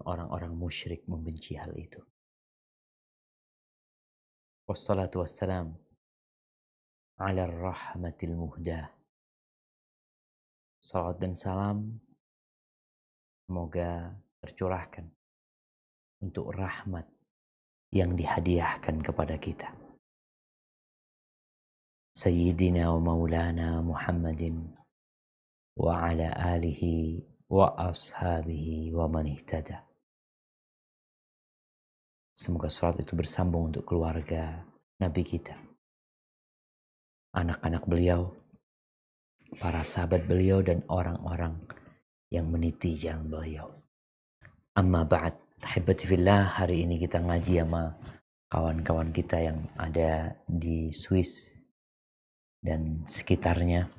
orang-orang musyrik membenci hal itu. Wassalatu wassalam ala rahmatil muhdah. Salawat dan salam semoga tercurahkan untuk rahmat yang dihadiahkan kepada kita. Sayyidina wa maulana Muhammadin wa ala alihi wa ashabihi wa man ihtada. Semoga salat itu bersambung untuk keluarga Nabi kita, anak-anak beliau, para sahabat beliau, dan orang-orang yang meniti jalan beliau. Amma ba'd, ahibati fillah, hari ini kita ngaji sama kawan-kawan kita yang ada di Swiss dan sekitarnya.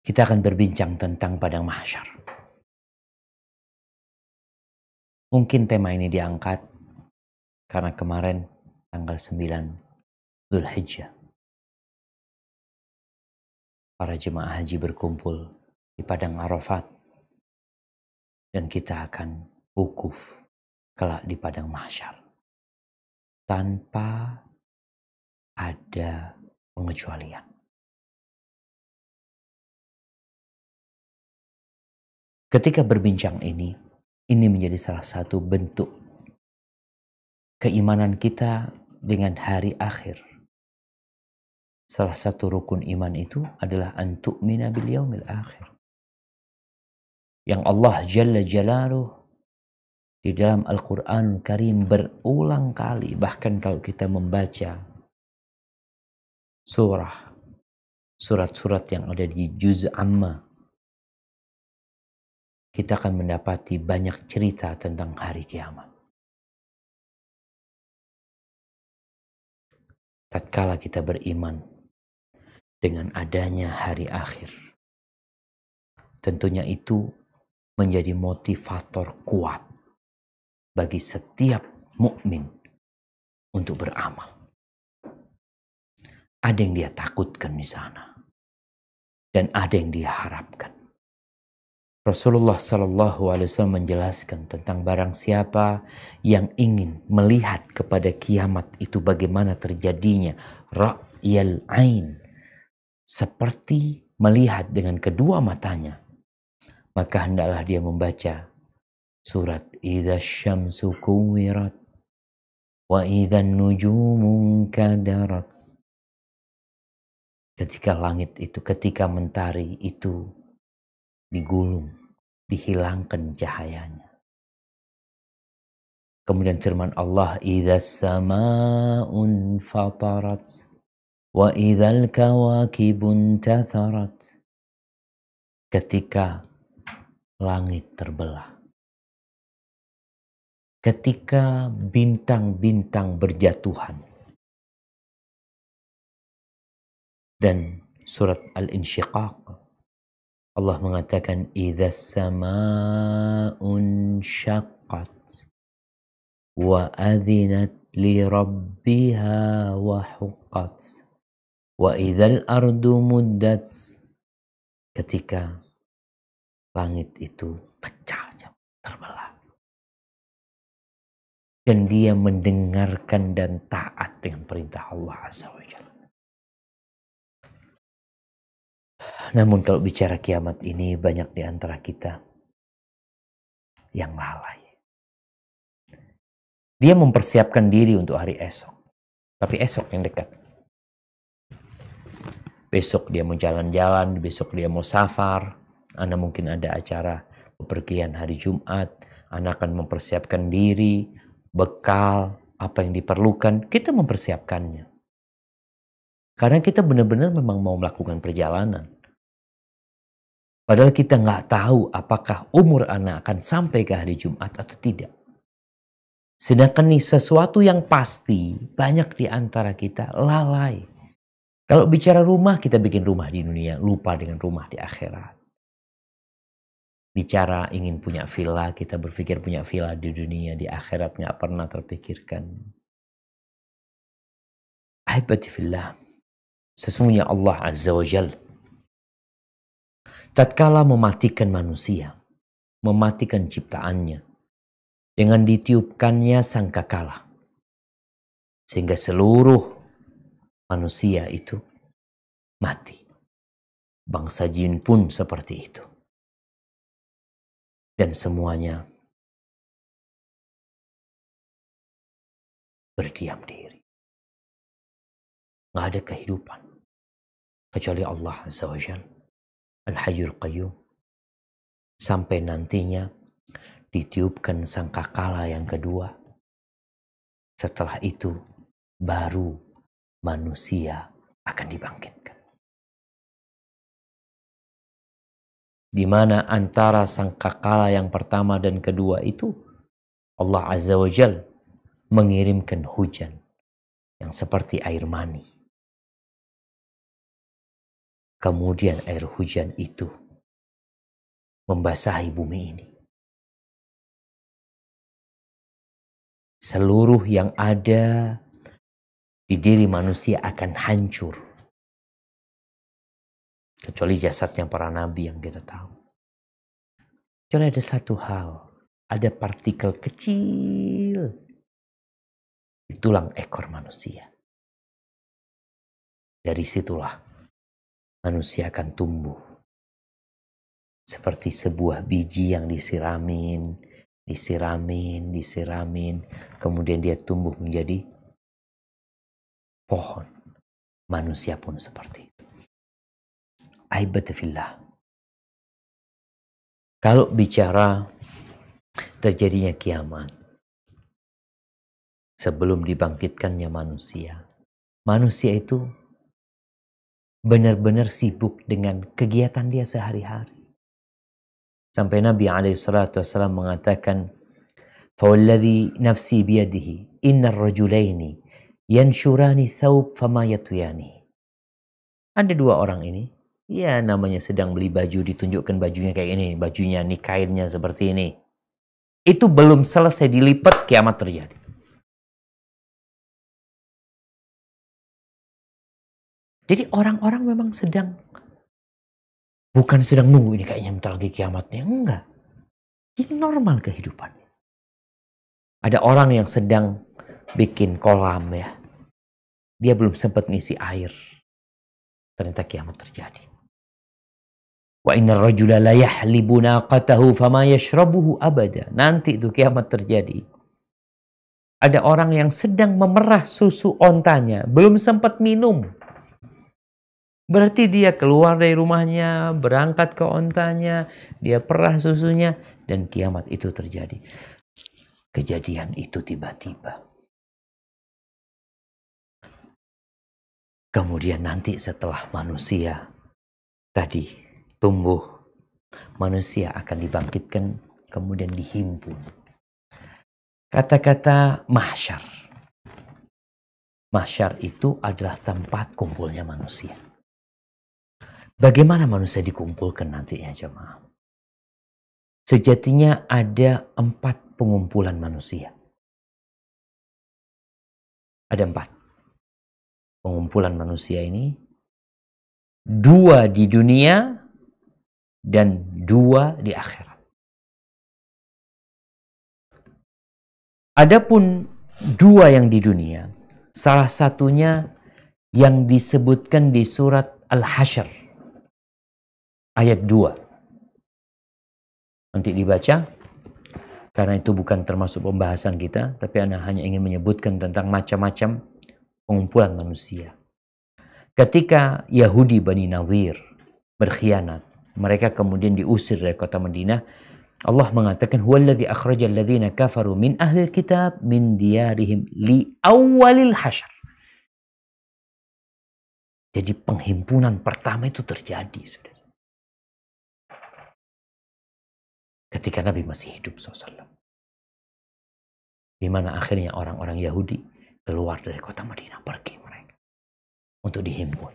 Kita akan berbincang tentang padang mahsyar. Mungkin tema ini diangkat karena kemarin tanggal 9 Dzulhijjah para jemaah haji berkumpul di padang Arafat dan kita akan wukuf kelak di padang mahsyar tanpa ada pengecualian. Ketika berbincang ini menjadi salah satu bentuk keimanan kita dengan hari akhir. Salah satu rukun iman itu adalah an tu'mina bil yaumil akhir. Yang Allah Jalla Jalaluh di dalam Al-Quran Karim berulang kali, bahkan kalau kita membaca surat-surat yang ada di Juz Amma, kita akan mendapati banyak cerita tentang hari kiamat. Tatkala kita beriman dengan adanya hari akhir, tentunya itu menjadi motivator kuat bagi setiap mukmin untuk beramal. Ada yang dia takutkan di sana dan ada yang dia harapkan. Rasulullah SAW menjelaskan tentang barang siapa yang ingin melihat kepada kiamat itu bagaimana terjadinya ra'yal ain, seperti melihat dengan kedua matanya, maka hendaklah dia membaca surat Idza syamsu kuwirat wa idzan nujumu kadarat. Ketika langit itu, ketika mentari itu digulung, dihilangkan cahayanya. Kemudian firman Allah, Idza samaun fatarat wa idzal kawakibun tatharat. Ketika langit terbelah, ketika bintang-bintang berjatuhan. Dan surat Al-Insyiqaq, Allah mengatakan idza samaun syaqqat wa adzinat li rabbiha wa huqqat wa idzal ardu muddat. Ketika langit itu pecah, terbelah, dan dia mendengarkan dan taat dengan perintah Allah Azza wa Jalla. Namun kalau bicara kiamat ini, banyak di antara kita yang lalai. Dia mempersiapkan diri untuk hari esok, tapi esok yang dekat. Besok dia mau jalan-jalan, besok dia mau safar. Anda mungkin ada acara bepergian hari Jumat. Anda akan mempersiapkan diri, bekal, apa yang diperlukan. Kita mempersiapkannya. Karena kita benar-benar memang mau melakukan perjalanan. Padahal kita nggak tahu apakah umur anak akan sampai ke hari Jumat atau tidak. Sedangkan nih sesuatu yang pasti, banyak di antara kita lalai. Kalau bicara rumah, kita bikin rumah di dunia, lupa dengan rumah di akhirat. Bicara ingin punya villa, kita berpikir punya villa di dunia, di akhirat nggak pernah terpikirkan. Ahibati fillah, sesungguhnya Allah Azza wa Jalla tatkala mematikan manusia, mematikan ciptaannya dengan ditiupkannya sangkakala, sehingga seluruh manusia itu mati. Bangsa jin pun seperti itu. Dan semuanya berdiam diri. Nggak ada kehidupan kecuali Allah Azza wa Jalla, Al-Hayyul Qayyum. Sampai nantinya ditiupkan sangkakala yang kedua. Setelah itu baru manusia akan dibangkitkan. Di mana antara sangkakala yang pertama dan kedua itu Allah Azza wa Jalla mengirimkan hujan yang seperti air mani. Kemudian air hujan itu membasahi bumi ini. Seluruh yang ada di diri manusia akan hancur. Kecuali jasadnya para nabi yang kita tahu. Kecuali ada satu hal. Ada partikel kecil di tulang ekor manusia. Dari situlah manusia akan tumbuh. Seperti sebuah biji yang disiramin. Kemudian dia tumbuh menjadi pohon. Manusia pun seperti itu. Aibatu fillah. Kalau bicara terjadinya kiamat, sebelum dibangkitkannya manusia, manusia itu benar-benar sibuk dengan kegiatan dia sehari-hari. Sampai Nabi SAW mengatakan, "Fawalladhi nafsi biyadihi, innar rajulaini yanshurani thawb fama yatuyani." Ada dua orang ini, ya namanya sedang beli baju, ditunjukkan bajunya kayak ini, bajunya nih kainnya seperti ini. Itu belum selesai dilipat, kiamat terjadi. Jadi orang-orang memang bukan sedang nunggu ini kayaknya bentar lagi kiamatnya. Enggak. Ini normal kehidupannya. Ada orang yang sedang bikin kolam ya. Dia belum sempat ngisi air. Ternyata kiamat terjadi. Wa innar rajula la yahlibu naqatahu fama yashrabuhu abada. Nanti itu kiamat terjadi. Ada orang yang sedang memerah susu ontanya, belum sempat minum. Berarti dia keluar dari rumahnya, berangkat ke ontanya, dia perah susunya, dan kiamat itu terjadi. Kejadian itu tiba-tiba. Kemudian nanti setelah manusia tadi tumbuh, manusia akan dibangkitkan, kemudian dihimpun. Kata-kata mahsyar. Mahsyar itu adalah tempat kumpulnya manusia. Bagaimana manusia dikumpulkan nantinya jemaah? Sejatinya ada 4 pengumpulan manusia. Ada 4 pengumpulan manusia ini. 2 di dunia dan 2 di akhirat. Adapun 2 yang di dunia, salah satunya yang disebutkan di surat Al-Hasyr. Ayat 2. Nanti dibaca. Karena itu bukan termasuk pembahasan kita. Tapi Anda hanya ingin menyebutkan tentang macam-macam pengumpulan manusia. Ketika Yahudi Bani Nawir berkhianat. Mereka kemudian diusir dari kota Madinah. Allah mengatakan, "Huwallazi akhrajal ladzina kafaru min ahlil kitab min diyarihim li awwalil hasyr." Jadi penghimpunan pertama itu terjadi, saudara. Ketika Nabi masih hidup SAW. Di mana akhirnya orang-orang Yahudi keluar dari kota Madinah, pergi mereka untuk dihimpun.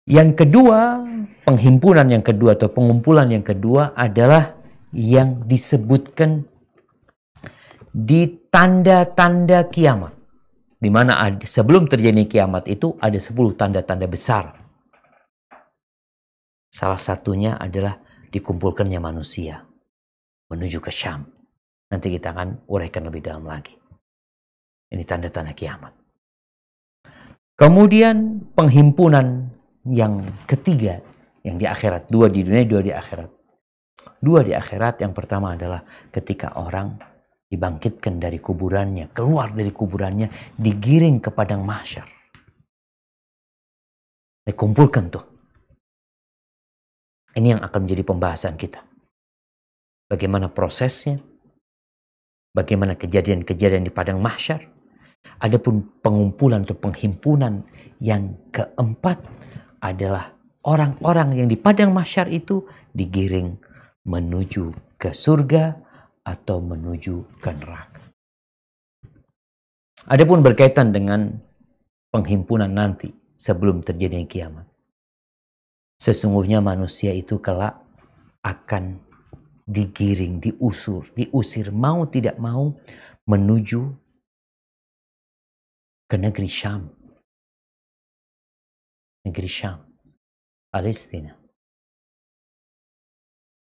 Yang kedua, penghimpunan yang kedua atau pengumpulan yang kedua adalah yang disebutkan di tanda-tanda kiamat. Di mana sebelum terjadi kiamat itu ada 10 tanda-tanda besar. Salah satunya adalah dikumpulkannya manusia menuju ke Syam. Nanti kita akan uraikan lebih dalam lagi. Ini tanda-tanda kiamat. Kemudian penghimpunan yang ketiga, yang di akhirat. 2 di dunia, 2 di akhirat. 2 di akhirat, yang pertama adalah ketika orang dibangkitkan dari kuburannya, keluar dari kuburannya, digiring ke padang mahsyar. Dikumpulkan tuh. Ini yang akan menjadi pembahasan kita. Bagaimana prosesnya, bagaimana kejadian-kejadian di padang mahsyar. Adapun pengumpulan atau penghimpunan yang keempat adalah orang-orang yang di padang mahsyar itu digiring menuju ke surga atau menuju ke neraka. Adapun berkaitan dengan penghimpunan nanti sebelum terjadinya kiamat. Sesungguhnya manusia itu kelak akan digiring, diusir mau tidak mau menuju ke negeri Syam. Negeri Syam, Palestina,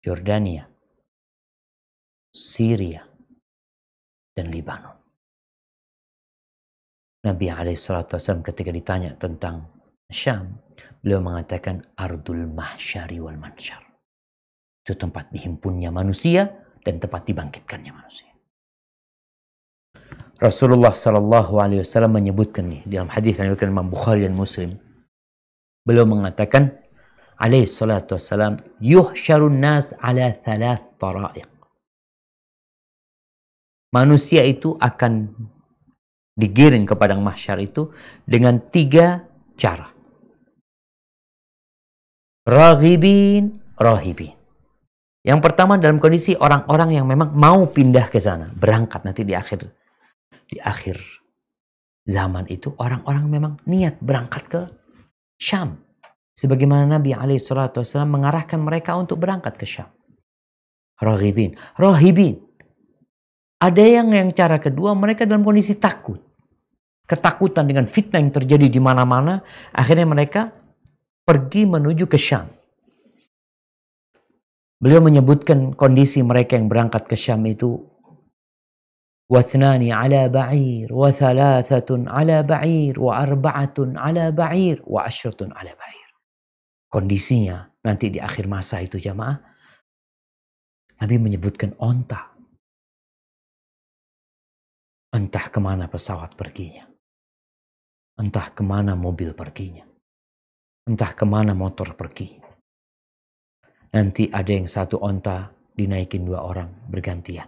Jordania, Syria, dan Libanon. Nabi SAW ketika ditanya tentang Syam, beliau mengatakan Ardul Mahsyari wal Mansyar. Itu tempat dihimpunnya manusia dan tempat dibangkitkannya manusia. Rasulullah SAW menyebutkan nih dalam hadis yang diriwayatkan Imam Bukhari dan Muslim. Beliau mengatakan alaihi salatu wassalam, yuhsyarun nas ala 3 tara'iq. Manusia itu akan digiring ke padang mahsyar itu dengan 3 cara. Raghibin, rahibin. Yang pertama dalam kondisi orang-orang yang memang mau pindah ke sana, berangkat nanti di akhir zaman itu orang-orang memang niat berangkat ke Syam. Sebagaimana Nabi SAW mengarahkan mereka untuk berangkat ke Syam. Raghibin, rahibin. Ada yang cara kedua, mereka dalam kondisi takut. Ketakutan dengan fitnah yang terjadi di mana-mana. Akhirnya mereka pergi menuju ke Syam. Beliau menyebutkan kondisi mereka yang berangkat ke Syam itu. Wathnani ala ba'ir, wa thalathatun ala ba'ir, wa arba'atun ala ba'ir, wa asyratun ala ba'ir. Kondisinya nanti di akhir masa itu jamaah, Nabi menyebutkan onta. Entah kemana pesawat perginya. Entah kemana mobil perginya. Entah kemana motor pergi. Nanti ada yang satu onta dinaikin 2 orang bergantian.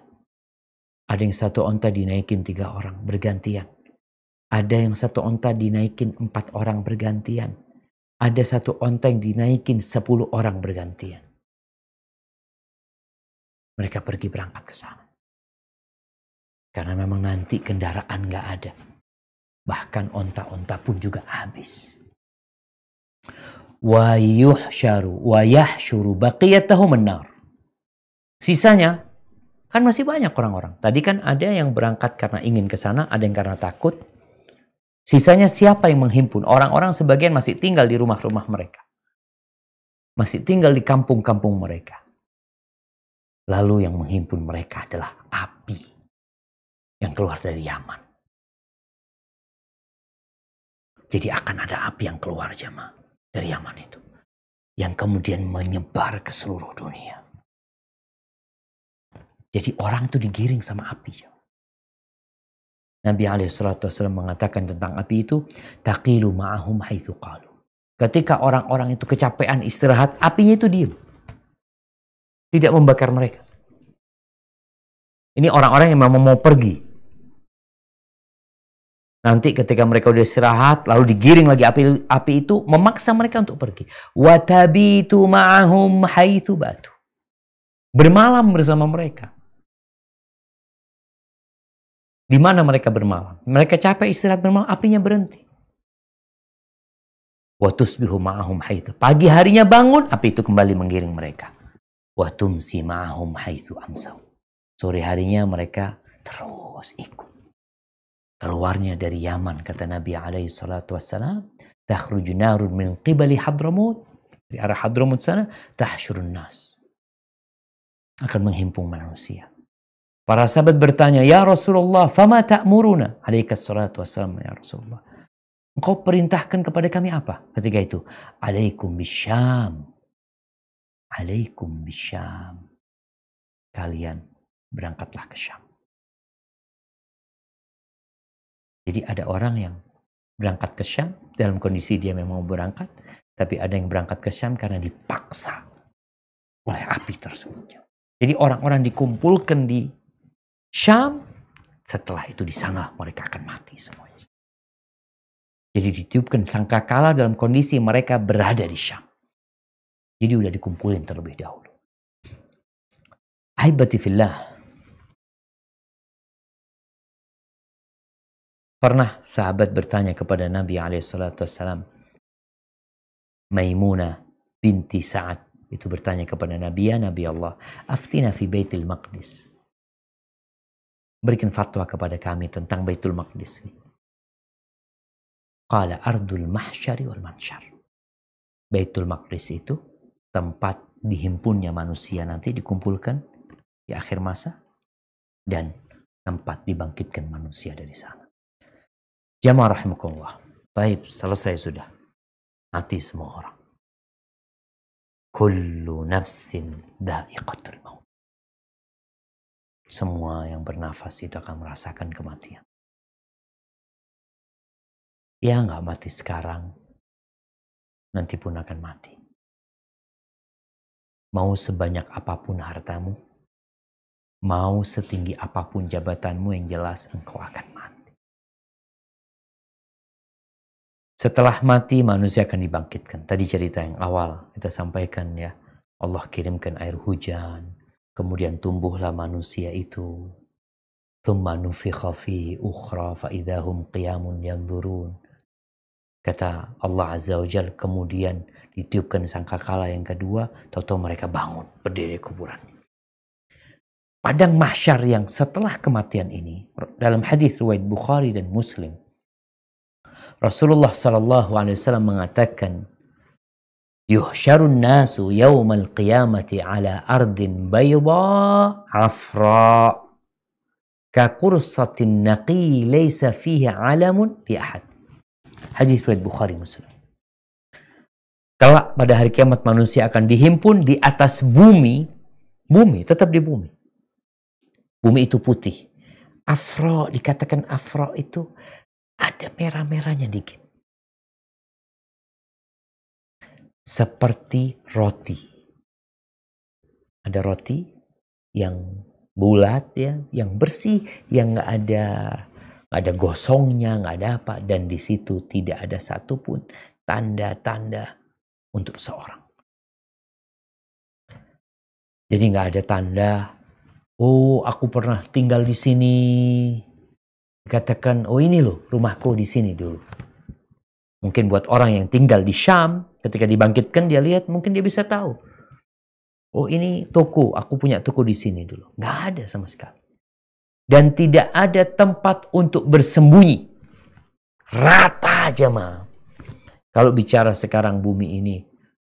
Ada yang satu onta dinaikin 3 orang bergantian. Ada yang satu onta dinaikin 4 orang bergantian. Ada satu onta yang dinaikin 10 orang bergantian. Mereka pergi berangkat ke sana. Karena memang nanti kendaraan gak ada. Bahkan onta-onta pun juga habis. Wa yuhsyaru wa yahsyuru baqiyatahum an-nar. Sisanya kan masih banyak orang-orang. Tadi kan ada yang berangkat karena ingin ke sana, ada yang karena takut. Sisanya siapa yang menghimpun? Orang-orang sebagian masih tinggal di rumah-rumah mereka. Masih tinggal di kampung-kampung mereka. Lalu yang menghimpun mereka adalah api yang keluar dari Yaman. Jadi akan ada api yang keluar jemaah dari Yaman itu. Yang kemudian menyebar ke seluruh dunia. Jadi orang itu digiring sama api. Nabi SAW mengatakan tentang api itu, taqilu ma'ahum haitsu qalu. Ketika orang-orang itu kecapean istirahat, apinya itu diam. Tidak membakar mereka. Ini orang-orang yang memang mau pergi. Nanti ketika mereka udah istirahat, lalu digiring lagi api itu memaksa mereka untuk pergi. Wa tabitu ma'ahum haitsu batu. Bermalam bersama mereka. Di mana mereka bermalam? Mereka capek istirahat bermalam, apinya berhenti. Wa tusbihu ma'ahum haitsu. Pagi harinya bangun, api itu kembali menggiring mereka. Wa tumsi ma'ahum haitsu amsaw. Sore harinya mereka terus ikut. Keluarnya dari Yaman, kata Nabi alaihi salatu wassalam, takhruju narun min qibali Hadramut, dari arah Hadramut sana, tahsyurun nas. akan menghimpun manusia. Para sahabat bertanya, "Ya Rasulullah, fama ta'muruna?" Alaihi salatu wassalam, ya Rasulullah. Engkau perintahkan kepada kami apa? Ketika itu, alaikum bisyam. Alaikum bisyam. Kalian berangkatlah ke Syam. Jadi ada orang yang berangkat ke Syam dalam kondisi dia memang mau berangkat, tapi ada yang berangkat ke Syam karena dipaksa oleh api tersebut. Jadi orang-orang dikumpulkan di Syam, setelah itu di sana mereka akan mati semuanya. Jadi ditiupkan sangkakala dalam kondisi mereka berada di Syam. Jadi udah dikumpulin terlebih dahulu. Ahibati fillah. Pernah sahabat bertanya kepada Nabi SAW. Maimunah binti Sa'ad itu bertanya kepada Nabi, "Ya Nabi Allah, aftina fi Baitul Maqdis." Berikan fatwa kepada kami tentang Baitul Maqdis ini. Qala ardul mahsyari wal mansyar. Baitul Maqdis itu tempat dihimpunnya manusia nanti dikumpulkan di akhir masa dan tempat dibangkitkan manusia dari sana. Jamaah rahimakumullah. Baik, selesai sudah. Mati semua orang. Kullu nafsin dha'iqatul maut. Semua yang bernafas itu akan merasakan kematian. Ya nggak mati sekarang, nanti pun akan mati. Mau sebanyak apapun hartamu, mau setinggi apapun jabatanmu, yang jelas engkau akan mati. Setelah mati manusia akan dibangkitkan. Tadi cerita yang awal kita sampaikan ya. Allah kirimkan air hujan, kemudian tumbuhlah manusia itu. Thumma nufikha fi ukhra fa idahum qiyamun yanzurun. Kata Allah Azza wa Jalla, kemudian ditiupkan sangkakala yang kedua, tahu-tahu mereka bangun, berdiri kuburan. Padang mahsyar yang setelah kematian ini, dalam hadis riwayat Bukhari dan Muslim, Rasulullah SAW mengatakan, yuhsyarun nasu yawmal qiyamati ala ardin bayda afra ka qursatin naqi laysa fihi alamun li ahad. Hadis riwayat Bukhari Muslim. Kelak pada hari kiamat manusia akan dihimpun di atas bumi, tetap di bumi. Bumi itu putih. Afro, dikatakan afro itu ada merah-merahnya dikit. Seperti roti. Ada roti yang bulat ya, yang bersih, yang nggak ada gosongnya, nggak ada apa, dan di situ tidak ada satupun tanda-tanda untuk seorang. Jadi nggak ada tanda, oh aku pernah tinggal di sini. Katakan, oh ini loh rumahku di sini dulu. Mungkin buat orang yang tinggal di Syam, ketika dibangkitkan dia lihat, mungkin dia bisa tahu. Oh ini toko, aku punya toko di sini dulu. Nggak ada sama sekali. Dan tidak ada tempat untuk bersembunyi. Rata aja mah. Kalau bicara sekarang bumi ini,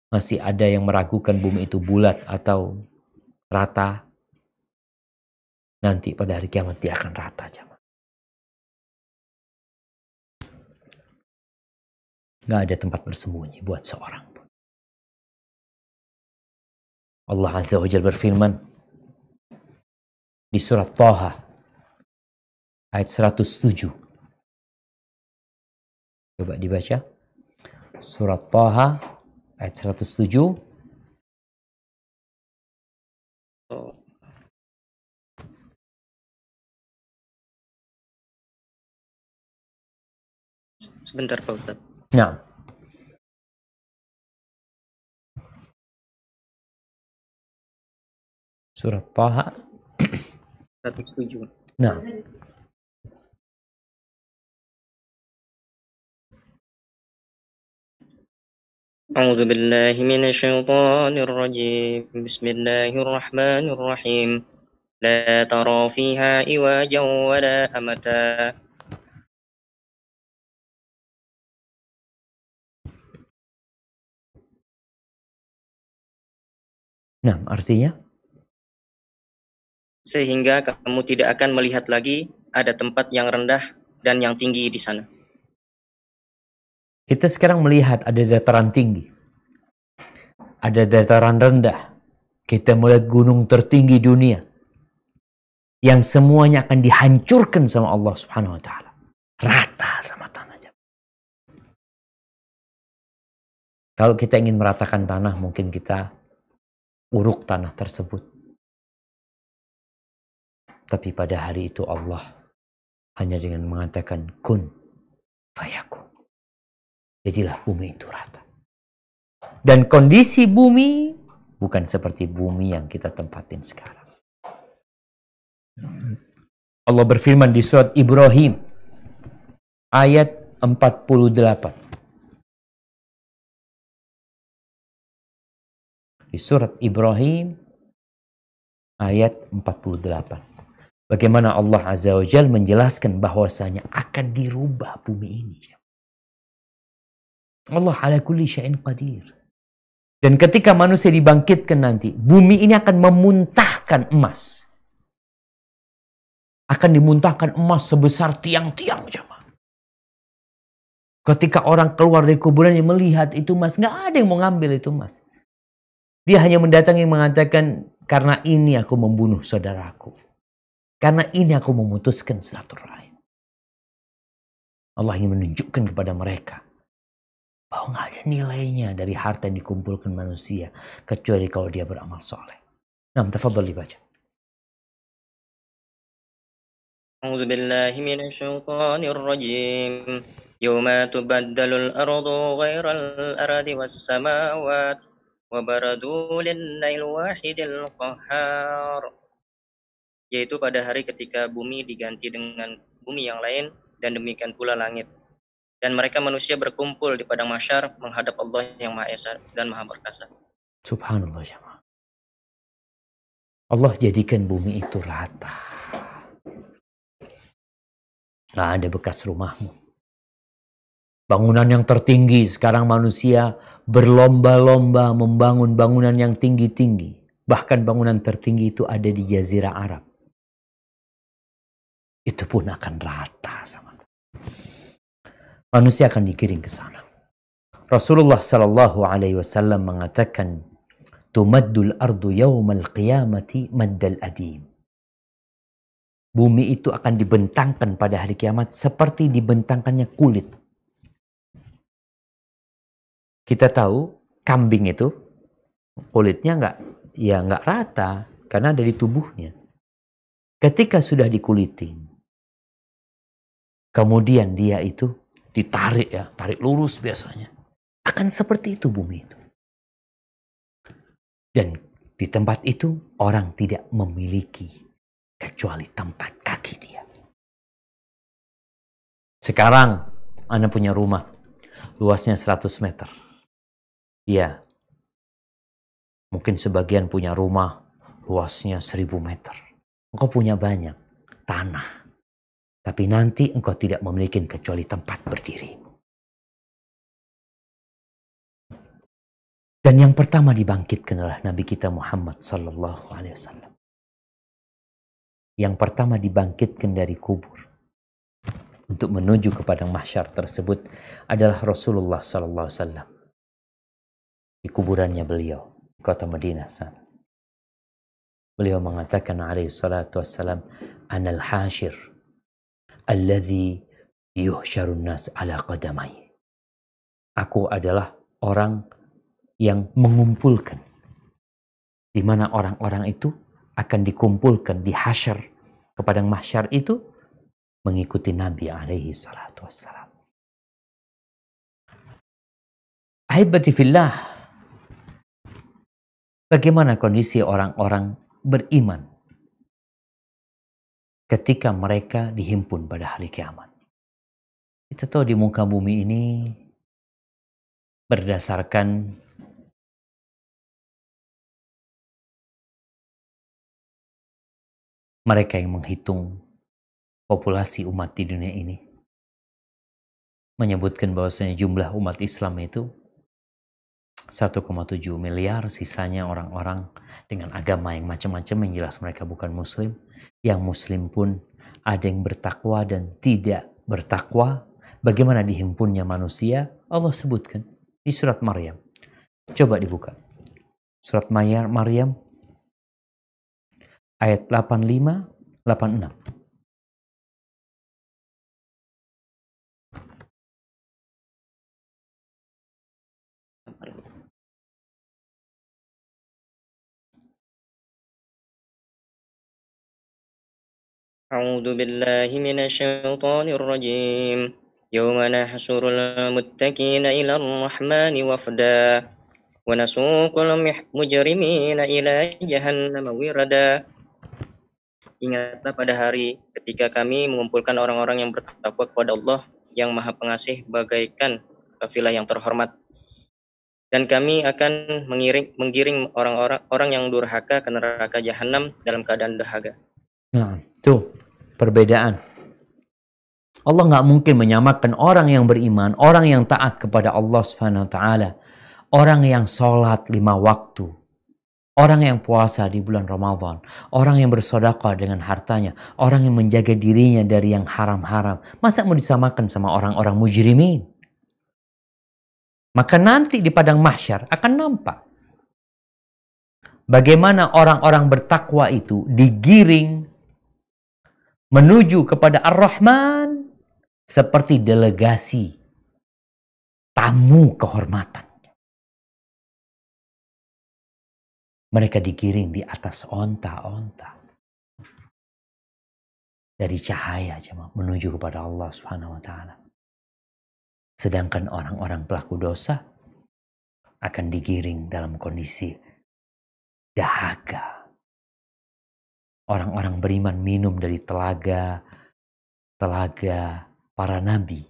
masih ada yang meragukan bumi itu bulat atau rata. Nanti pada hari kiamat dia akan rata aja mah. Nggak ada tempat bersembunyi buat seorang pun. Allah Azza wa Jalla berfirman di surat Thaha ayat 107. Coba dibaca. Surat Thaha ayat 107. Sebentar Pak Ustaz. Nah. Surat Thaha 107. Nah. أعوذ بالله من الشيطان الرجيم بسم الله الرحمن الرحيم لا ترى فيها عوجا ولا أمتا. Nah, artinya sehingga kamu tidak akan melihat lagi ada tempat yang rendah dan yang tinggi di sana. Kita sekarang melihat ada dataran tinggi, ada dataran rendah. Kita melihat gunung tertinggi dunia yang semuanya akan dihancurkan sama Allah Subhanahu wa taala. Rata sama tanah. Kalau kita ingin meratakan tanah, mungkin kita uruk tanah tersebut. Tapi pada hari itu Allah hanya dengan mengatakan kun fayakun. Jadilah bumi itu rata. Dan kondisi bumi bukan seperti bumi yang kita tempatin sekarang. Allah berfirman di surat Ibrahim ayat 48. Di surat Ibrahim ayat 48. Bagaimana Allah Azza wa Jalla menjelaskan bahwasanya akan dirubah bumi ini. Allah ala kulli syai'in qadir. Dan ketika manusia dibangkitkan nanti, bumi ini akan memuntahkan emas. Akan dimuntahkan emas sebesar tiang-tiang jemaah. Ketika orang keluar dari kuburannya melihat itu emas, nggak ada yang mau ngambil itu emas. Dia hanya mendatangi mengatakan, karena ini aku membunuh saudaraku. Karena ini aku memutuskan silaturahim. Allah ingin menunjukkan kepada mereka bahwa nggak ada nilainya dari harta yang dikumpulkan manusia kecuali kalau dia beramal soleh. Nah, tafadhal dibaca. A'udzu billahi minasyaitonir rajim. Yauma tubaddalu al-ardu ghairal ardi was-samawati wa baradu lillail wahidil qahhar. Yaitu pada hari ketika bumi diganti dengan bumi yang lain dan demikian pula langit. Dan mereka manusia berkumpul di padang mahsyar menghadap Allah yang Maha Esa dan Maha Perkasa. Subhanallah jemaah. Allah jadikan bumi itu rata. Nggak ada bekas rumahmu. Bangunan yang tertinggi, sekarang manusia berlomba-lomba membangun bangunan yang tinggi-tinggi. Bahkan bangunan tertinggi itu ada di Jazirah Arab. Itu pun akan rata sama. Manusia akan dikirim ke sana. Rasulullah sallallahu alaihi wasallam mengatakan, "Tumaddul ardu yaumal qiyamati maddal adim." Bumi itu akan dibentangkan pada hari kiamat seperti dibentangkannya kulit. Kita tahu kambing itu kulitnya nggak rata karena ada di tubuhnya. Ketika sudah dikulitin, kemudian dia itu ditarik tarik lurus biasanya. Akan seperti itu bumi itu. Dan di tempat itu orang tidak memiliki kecuali tempat kaki dia. Sekarang Anda punya rumah, luasnya 100 meter. Ya, mungkin sebagian punya rumah luasnya 1000 meter. Engkau punya banyak tanah. Tapi nanti engkau tidak memiliki kecuali tempat berdiri. Dan yang pertama dibangkitkan adalah Nabi kita Muhammad sallallahu alaihi wasallam. Yang pertama dibangkitkan dari kubur untuk menuju kepada mahsyar tersebut adalah Rasulullah sallallahu alaihi wasallam. Di kuburannya beliau, kota Madinah sana. Beliau mengatakan alaihi salatu wassalam, "Anal hashir alladhi yuhsyarun nas ala qadamai." Aku adalah orang yang mengumpulkan, di mana orang-orang itu akan dikumpulkan di hasyar ke padang mahsyar itu mengikuti Nabi alaihi salatu wassalam. Ahibati fillah, bagaimana kondisi orang-orang beriman ketika mereka dihimpun pada hari kiamat? Kita tahu di muka bumi ini berdasarkan mereka yang menghitung populasi umat di dunia ini menyebutkan bahwasanya jumlah umat Islam itu 1,7 miliar, sisanya orang-orang dengan agama yang macam-macam, yang jelas mereka bukan muslim. Yang muslim pun ada yang bertakwa dan tidak bertakwa. Bagaimana dihimpunnya manusia? Allah sebutkan di surat Maryam. Coba dibuka. Surat Maryam ayat 85, 86. أعوذ بالله من الشيطان الرجيم يوم نحشر المتقين إلى الرحمن وفدا ونسوق المجرمين إلى جهنم وردا. Ingatlah pada hari ketika kami mengumpulkan orang-orang yang bertakwa kepada Allah yang Maha Pengasih bagaikan kafilah yang terhormat. Dan kami akan menggiring orang-orang yang durhaka ke neraka jahanam dalam keadaan dahaga. Nah, tuh perbedaan. Allah nggak mungkin menyamakan orang yang beriman, orang yang taat kepada Allah Subhanahu wa taala, orang yang sholat 5 waktu, orang yang puasa di bulan Ramadan, orang yang bersedekah dengan hartanya, orang yang menjaga dirinya dari yang haram-haram. Masa mau disamakan sama orang-orang mujrimin? Maka nanti di padang mahsyar akan nampak bagaimana orang-orang bertakwa itu digiring menuju kepada Ar-Rahman seperti delegasi tamu kehormatan. Mereka digiring di atas onta-onta dari cahaya menuju kepada Allah Subhanahu wa taala. Sedangkan orang-orang pelaku dosa akan digiring dalam kondisi dahaga. Orang-orang beriman minum dari telaga para nabi.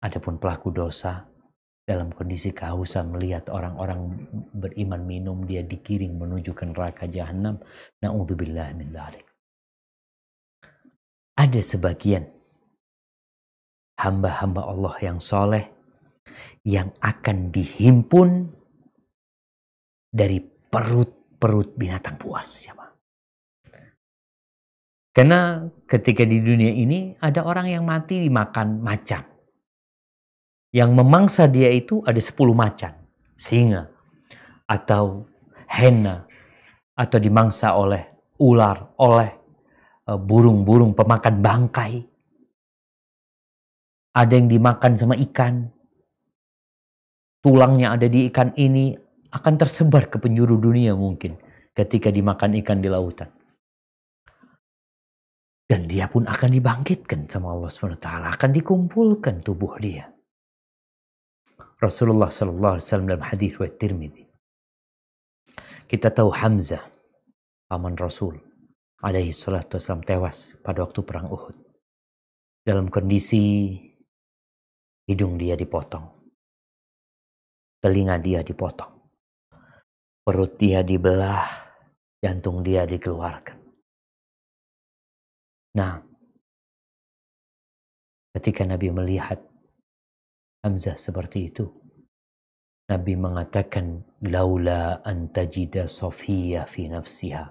Adapun pelaku dosa dalam kondisi kehausan melihat orang-orang beriman minum, dia digiring menuju ke neraka jahanam. Na'udzubillah min dzalik. Ada sebagian hamba-hamba Allah yang soleh yang akan dihimpun dari perut binatang buas. Karena ketika di dunia ini ada orang yang mati dimakan macan. Yang memangsa dia itu ada 10 macan. Singa atau hena, atau dimangsa oleh ular, oleh burung-burung pemakan bangkai. Ada yang dimakan sama ikan. Tulangnya ada di ikan ini, akan tersebar ke penjuru dunia mungkin ketika dimakan ikan di lautan. Dan dia pun akan dibangkitkan sama Allah SWT. Akan dikumpulkan tubuh dia. Rasulullah SAW dalam hadis riwayat Tirmidzi. Kita tahu Hamzah, paman Rasul alaihi salatu wasallam, tewas pada waktu perang Uhud. Dalam kondisi hidung dia dipotong. Telinga dia dipotong. Perut dia dibelah. Jantung dia dikeluarkan. Nah, ketika Nabi melihat Hamzah seperti itu, Nabi mengatakan, laula an tajida Safiyah fi nafsiha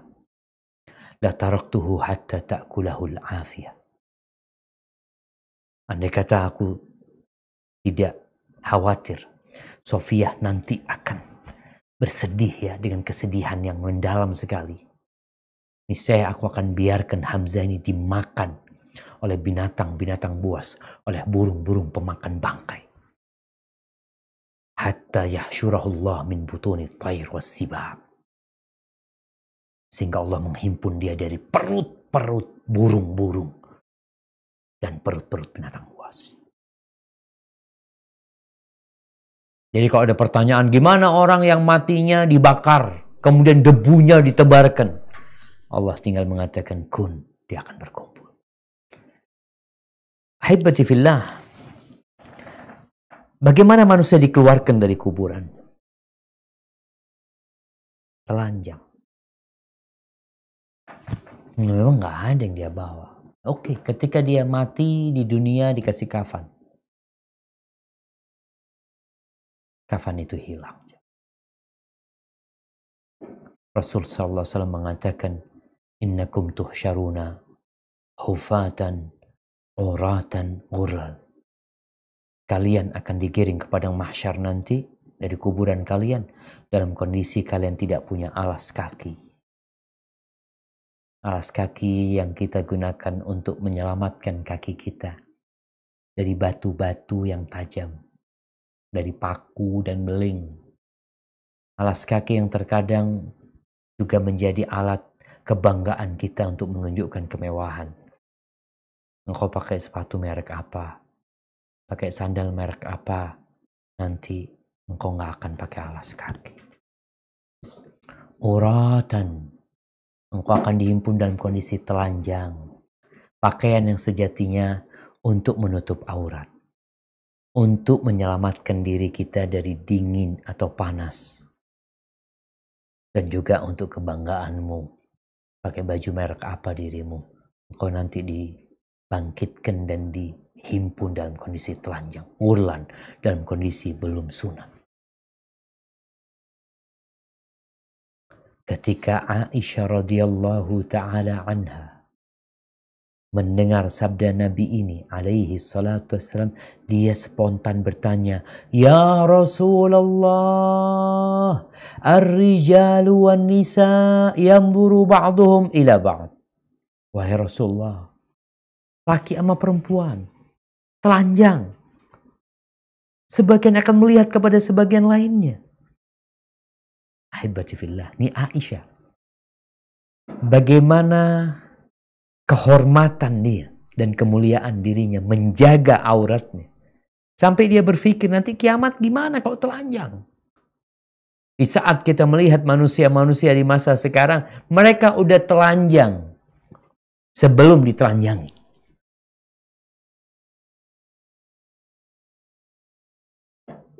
la taraktuhu hatta ta'kulahu al-afiyah. Andai kata aku tidak khawatir Safiyah nanti akan bersedih ya, dengan kesedihan yang mendalam sekali, niscaya aku akan biarkan Hamzah ini dimakan oleh binatang-binatang buas, oleh burung-burung pemakan bangkai. Hatta yahsyurahullah min butuni thair wassibab. Sehingga Allah menghimpun dia dari perut-perut burung-burung dan perut-perut binatang buas. Jadi kalau ada pertanyaan, gimana orang yang matinya dibakar, kemudian debunya ditebarkan? Allah tinggal mengatakan kun, dia akan berkumpul. Ahibati fillah, bagaimana manusia dikeluarkan dari kuburan? Telanjang. Memang nggak ada yang dia bawa. Oke, ketika dia mati di dunia dikasih kafan. kafan itu hilang. Rasul sallallahu alaihi wasallam mengatakan, innakum tuhsyaruna hufatan uratan ghurral. Kalian akan digiring ke padang mahsyar nanti dari kuburan kalian dalam kondisi kalian tidak punya alas kaki. Alas kaki yang kita gunakan untuk menyelamatkan kaki kita dari batu-batu yang tajam, dari paku dan beling. Alas kaki yang terkadang juga menjadi alat kebanggaan kita untuk menunjukkan kemewahan. Engkau pakai sepatu merek apa? Pakai sandal merek apa? Nanti engkau nggak akan pakai alas kaki. Uratan, engkau akan dihimpun dalam kondisi telanjang. Pakaian yang sejatinya untuk menutup aurat. Untuk menyelamatkan diri kita dari dingin atau panas. Dan juga untuk kebanggaanmu. Pakai baju merek apa dirimu. Engkau nanti dibangkitkan dan dihimpun dalam kondisi telanjang. Urlan dalam kondisi belum sunat. Ketika Aisyah radhiyallahu ta'ala anha mendengar sabda Nabi ini alaihi salatu wassalam, dia spontan bertanya, "Ya Rasulullah, ar-rijalu wan nisa yanzuru ba'duhum ila ba'd." Wahai Rasulullah, laki sama perempuan telanjang, sebagian akan melihat kepada sebagian lainnya. Ahibati fillah, ini Aisyah. Bagaimana kehormatan dia dan kemuliaan dirinya menjaga auratnya. Sampai dia berpikir nanti kiamat gimana kalau telanjang. Di saat kita melihat manusia-manusia di masa sekarang, mereka udah telanjang sebelum ditelanjangi.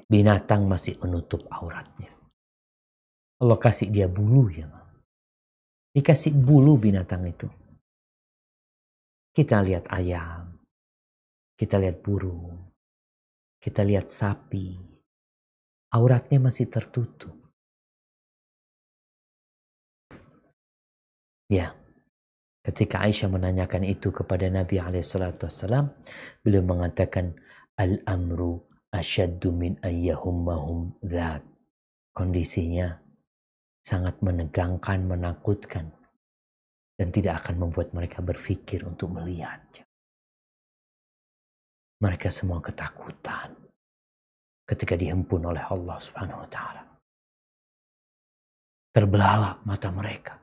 Binatang masih menutup auratnya. Allah kasih dia bulu ya. Dikasih bulu binatang itu. Kita lihat ayam. Kita lihat burung. Kita lihat sapi. Auratnya masih tertutup. Ya. Ketika Aisyah menanyakan itu kepada Nabi SAW, beliau mengatakan, al-amru asyaddu min ayyahummahum dzat. Kondisinya sangat menegangkan, menakutkan, dan tidak akan membuat mereka berpikir untuk melihat. Mereka semua ketakutan ketika dihimpun oleh Allah Subhanahu wa Ta'ala. Terbelalak mata mereka.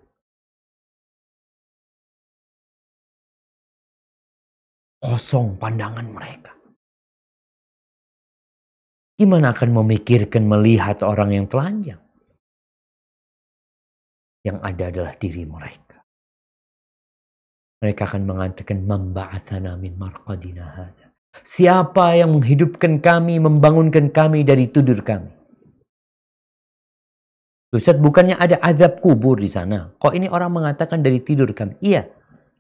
Kosong pandangan mereka. Gimana akan memikirkan melihat orang yang telanjang? Yang ada adalah diri mereka. Mereka akan mengatakan, "Man ba'atsana min marqadina hadza." Siapa yang menghidupkan kami, membangunkan kami dari tidur kami? Ustaz, bukannya ada azab kubur di sana? Kok ini orang mengatakan dari tidur kami? Iya,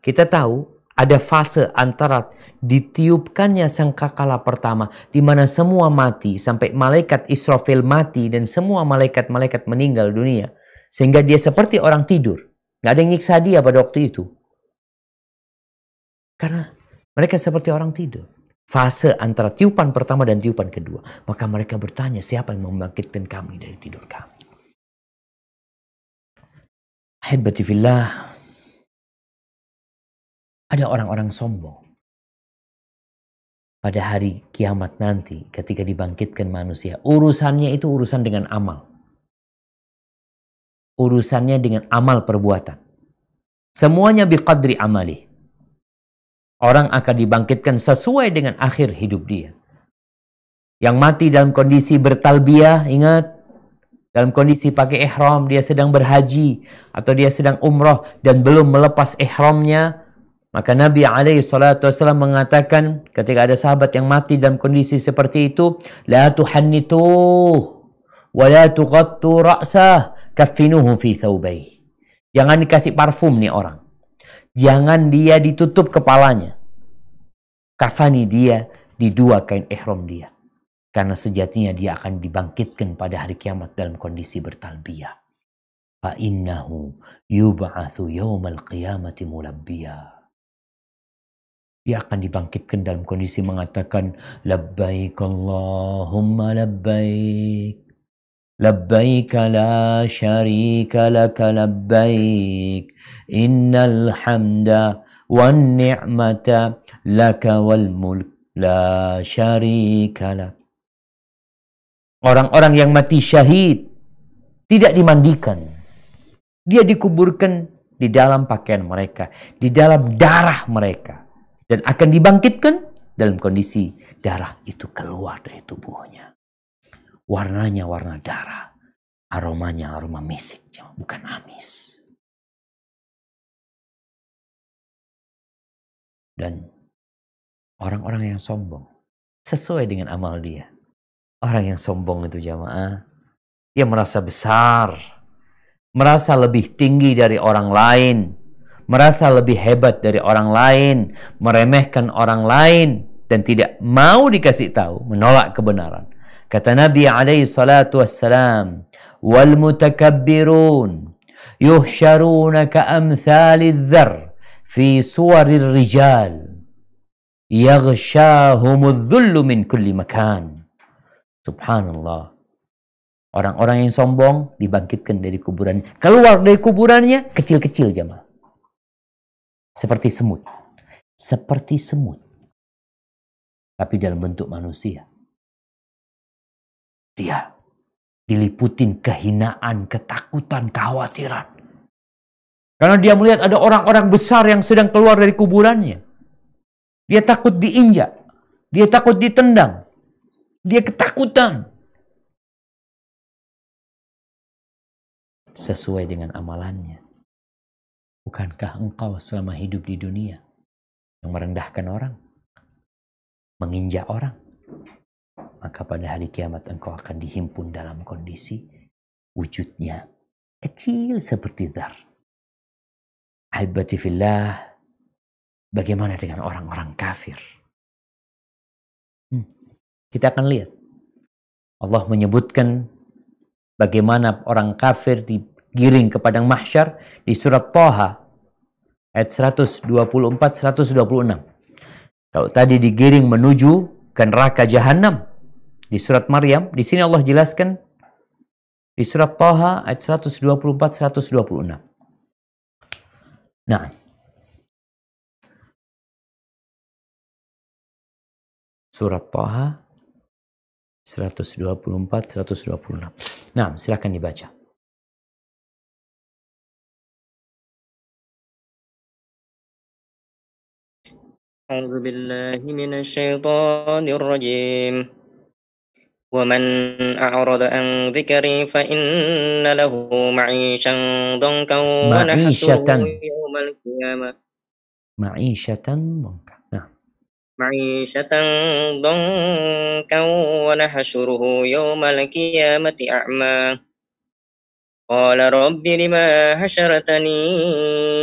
kita tahu ada fase antara ditiupkannya sangkakala pertama, di mana semua mati, sampai malaikat Israfil mati, dan semua malaikat-malaikat meninggal dunia. Sehingga dia seperti orang tidur. Nggak ada yang nyiksa dia pada waktu itu. Karena mereka seperti orang tidur. Fase antara tiupan pertama dan tiupan kedua. Maka mereka bertanya, siapa yang membangkitkan kami dari tidur kami? Ahibati fillah. Ada orang-orang sombong. Pada hari kiamat nanti, ketika dibangkitkan manusia, urusannya itu urusan dengan amal. Urusannya dengan amal perbuatan. Semuanya biqadri amali. Orang akan dibangkitkan sesuai dengan akhir hidup dia. Yang mati dalam kondisi bertalbiyah, ingat, dalam kondisi pakai ihram, dia sedang berhaji atau dia sedang umrah dan belum melepas ihramnya, maka Nabi SAW mengatakan ketika ada sahabat yang mati dalam kondisi seperti itu, la tuhannituh wa la tughattu ra'sah kaffinuhu fi thawbayh. Jangan dikasih parfum nih orang. Jangan dia ditutup kepalanya. Kafani dia di dua kain ihram dia. Karena sejatinya dia akan dibangkitkan pada hari kiamat dalam kondisi bertalbiyah. Fa innahu yub'atsu yaumal qiyamati mulabbiya. Dia akan dibangkitkan dalam kondisi mengatakan labbaik Allahumma labbaik. Labbaik la syarika laka labbaik. Innal hamda wan ni'mata laka wal mulk la syarika lak. Orang-orang yang mati syahid tidak dimandikan. Dia dikuburkan di dalam pakaian mereka, di dalam darah mereka. Dan akan dibangkitkan dalam kondisi darah itu keluar dari tubuhnya. Warnanya warna darah. Aromanya aroma misik, bukan amis. Dan orang-orang yang sombong sesuai dengan amal dia. Orang yang sombong itu jamaah, dia merasa besar, merasa lebih tinggi dari orang lain, merasa lebih hebat dari orang lain, meremehkan orang lain, dan tidak mau dikasih tahu, menolak kebenaran. Kata Nabi alaihi salatu wassalam, wal mutakabbirun yuhsyaruna ka'amthalidh dhar fi suwarir rijal yaghshahumudh dhullu min kulli makan. Subhanallah. Orang-orang yang sombong dibangkitkan dari kuburan. Keluar dari kuburannya kecil-kecil jamaah. Seperti semut. Seperti semut. Tapi dalam bentuk manusia. Dia diliputin kehinaan, ketakutan, kekhawatiran. Karena dia melihat ada orang-orang besar yang sedang keluar dari kuburannya. Dia takut diinjak. Dia takut ditendang. Dia ketakutan. Sesuai dengan amalannya. Bukankah engkau selama hidup di dunia yang merendahkan orang, menginjak orang? Maka pada hari kiamat engkau akan dihimpun dalam kondisi wujudnya kecil seperti dzar. Ahibati fillah, bagaimana dengan orang-orang kafir? Kita akan lihat. Allah menyebutkan bagaimana orang kafir digiring ke padang mahsyar di surat Thaha ayat 124-126. Kalau tadi digiring menuju ke neraka jahanam di surat Maryam, di sini Allah jelaskan di surat Thaha ayat 124-126. Nah, surat Thaha 124-126. Nah, silakan dibaca. A'udzu billahi minasy syaithanir rajim. Wa man a'rada an dzikri fa inna lahu ma'isyatan dhankan wa nahsyuruhu yaumal qiyamah. Ma'isyatan dhankan. معيشة ضنكا ونحشره يوم القيامة أعمى قال رب لما حشرتني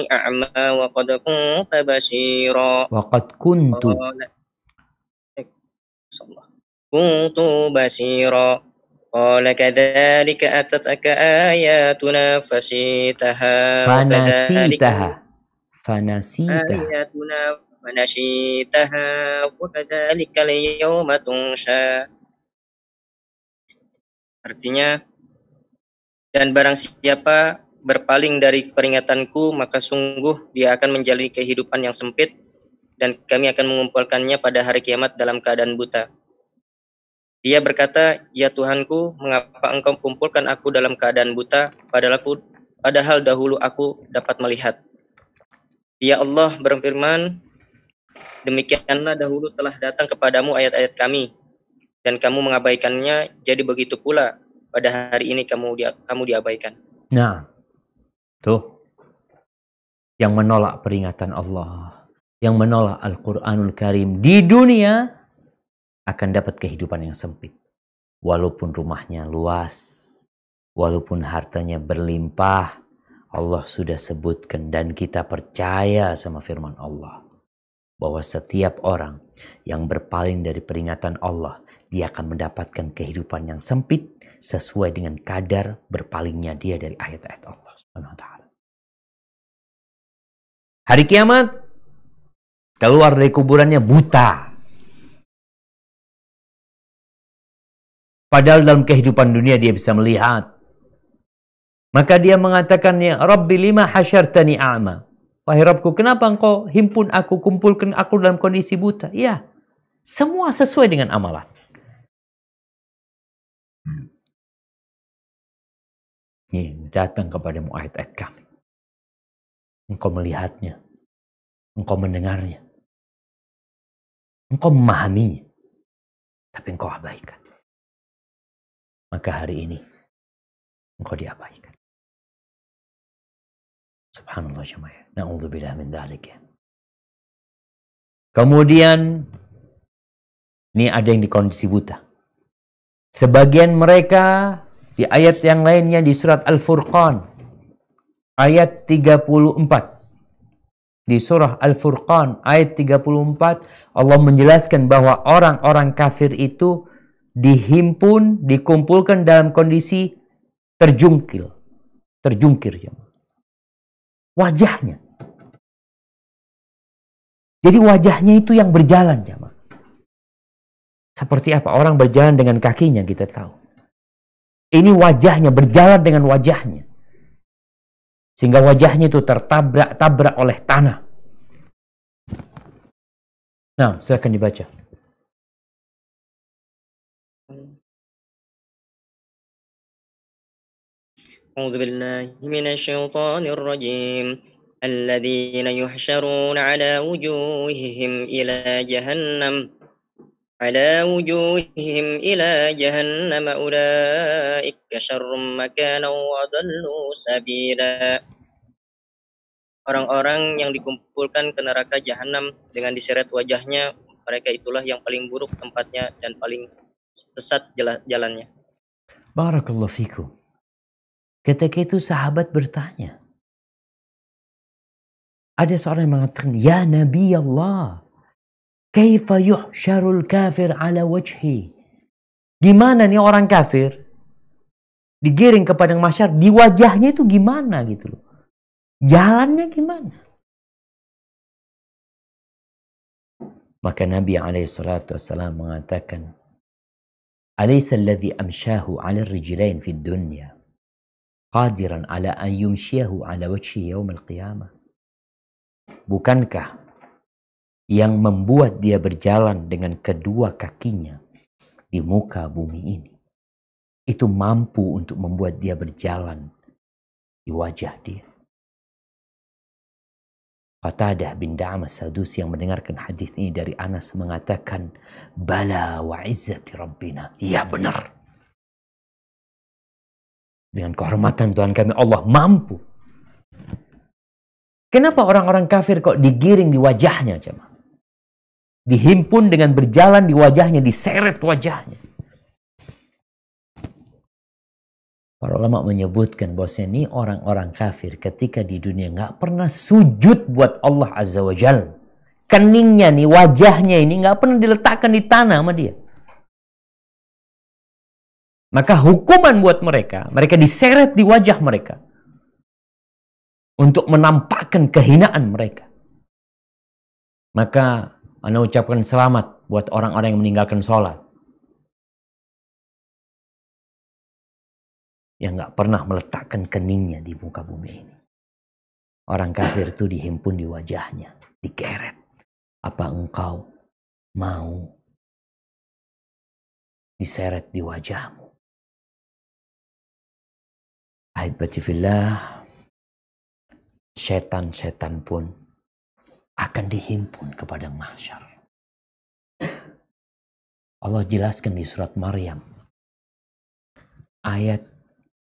أعمى وقد كنت بصيرا كنت بصيرا قال كذلك أتتك آياتنا فنسيتها وكذلك اليوم تنسى. Artinya, dan barang siapa berpaling dari peringatanku, maka sungguh dia akan menjalani kehidupan yang sempit, dan kami akan mengumpulkannya pada hari kiamat dalam keadaan buta. Dia berkata, ya Tuhanku, mengapa engkau kumpulkan aku dalam keadaan buta, padahal dahulu aku dapat melihat. Ya Allah berfirman, demikianlah dahulu telah datang kepadamu ayat-ayat kami, dan kamu mengabaikannya, jadi begitu pula pada hari ini kamu diabaikan. Nah, tuh, yang menolak peringatan Allah, yang menolak Al-Quranul Karim di dunia, akan dapat kehidupan yang sempit. Walaupun rumahnya luas, walaupun hartanya berlimpah, Allah sudah sebutkan dan kita percaya sama firman Allah. Bahwa setiap orang yang berpaling dari peringatan Allah dia akan mendapatkan kehidupan yang sempit sesuai dengan kadar berpalingnya dia dari ayat-ayat Allah Subhanahu wa taala. Hari kiamat keluar dari kuburannya buta. Padahal dalam kehidupan dunia dia bisa melihat. Maka dia mengatakan, ya Rabbi lima hasyartani a'ma. Wahai Rabbku, kenapa engkau himpun aku, kumpulkan aku dalam kondisi buta? Ya, semua sesuai dengan amalan. Ini datang kepadamu ayat-ayat kami. Engkau melihatnya. Engkau mendengarnya. Engkau memahaminya. Tapi engkau abaikan. Maka hari ini engkau diabaikan. Subhanallah jemaah. Na'udzubillah min dzalik ya. Kemudian ini ada yang di kondisi buta. Sebagian mereka di ayat yang lainnya di surat Al-Furqan ayat 34. Di surah Al-Furqan ayat 34 Allah menjelaskan bahwa orang-orang kafir itu dihimpun, dikumpulkan dalam kondisi terjungkir ya. Wajahnya. Jadi wajahnya itu yang berjalan jemaah. Seperti apa orang berjalan dengan kakinya kita tahu. Ini wajahnya berjalan dengan wajahnya. Sehingga wajahnya itu tertabrak oleh tanah. Nah, silakan dibaca. أعوذ بالله من الشيطان الرجيم الذين يحشرون على وجوههم إلى جهنم أولئك شر مكانا وضلوا سبيلا. Orang-orang yang dikumpulkan ke neraka jahanam dengan diseret wajahnya, mereka itulah yang paling buruk tempatnya dan paling sesat jalannya. Barakallahu fikum. Ketika itu sahabat bertanya. Ada seorang yang mengatakan, ya Nabi Allah, kaifa yuhsyarul kafir ala wajhi? Gimana nih orang kafir digiring ke padang mahsyar, di wajahnya itu gimana gitu loh. Jalannya gimana? Maka Nabi SAW mengatakan, alaysa alladhi amsyahu ala rijlain fid dunya qadiran ala an yumsyihu ala wajhi yaumil qiyamah. Bukankah yang membuat dia berjalan dengan kedua kakinya di muka bumi ini itu mampu untuk membuat dia berjalan di wajah dia? Qatadah bin Da'am as-Sadusi yang mendengarkan hadis ini dari Anas mengatakan, bala wa izzati rabbina. Ya benar. Dengan kehormatan Tuhan kami, Allah mampu. Kenapa orang-orang kafir kok digiring di wajahnya, jemaah? Dihimpun dengan berjalan di wajahnya, diseret wajahnya. Para ulama menyebutkan bahwa ini orang-orang kafir ketika di dunia nggak pernah sujud buat Allah Azza wa Jalla. Keningnya nih, wajahnya ini nggak pernah diletakkan di tanah sama dia. Maka hukuman buat mereka, mereka diseret di wajah mereka untuk menampakkan kehinaan mereka. Maka Anda ucapkan selamat buat orang-orang yang meninggalkan sholat, yang gak pernah meletakkan keningnya di muka bumi ini. Orang kafir itu dihimpun di wajahnya, digeret. Apa engkau mau diseret di wajahmu? Ahibati fillah, setan-setan pun akan dihimpun ke padang mahsyar. Allah jelaskan di surat Maryam ayat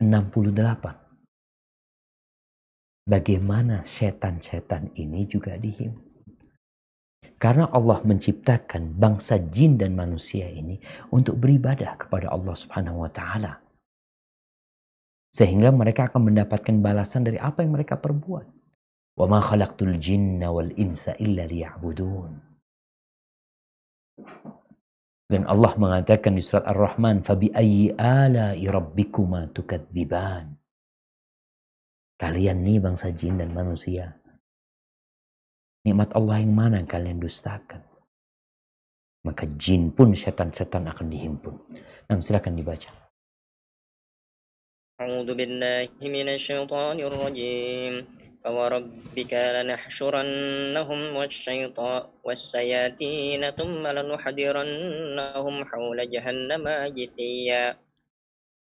68. Bagaimana setan-setan ini juga dihimpun. Karena Allah menciptakan bangsa jin dan manusia ini untuk beribadah kepada Allah Subhanahu wa taala. Sehingga mereka akan mendapatkan balasan dari apa yang mereka perbuat. Wa ma khalaqtul jinna wal insa illa liya'budun. Dan Allah mengatakan di surat Ar-Rahman, "Fabi ayyi ala'i rabbikuma tukadziban." Kalian nih bangsa jin dan manusia, nikmat Allah yang mana yang kalian dustakan? Maka jin pun setan-setan akan dihimpun. Nah, silakan dibaca. أعوذ بالله من الشيطان الرجيم فوربك لنحشرنهم والشياطين ثم لنحضرنهم حول جهنم جثيا.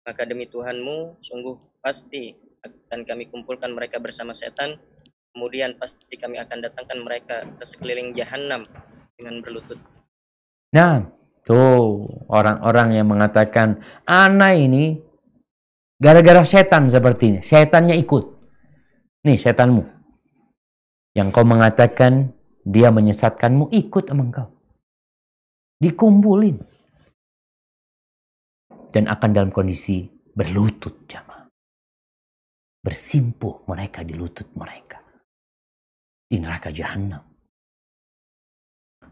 Maka demi Tuhanmu, sungguh pasti akan kami kumpulkan mereka bersama setan, kemudian pasti kami akan datangkan mereka ke sekeliling jahanam dengan berlutut. Nah, tuh orang-orang yang mengatakan, "Ana ini gara-gara setan seperti ini, setannya ikut." Nih setanmu. Yang kau mengatakan dia menyesatkanmu, ikut sama engkau. Dikumpulin. Dan akan dalam kondisi berlutut, jamaah. Bersimpuh mereka di lutut mereka. Di neraka jahanam.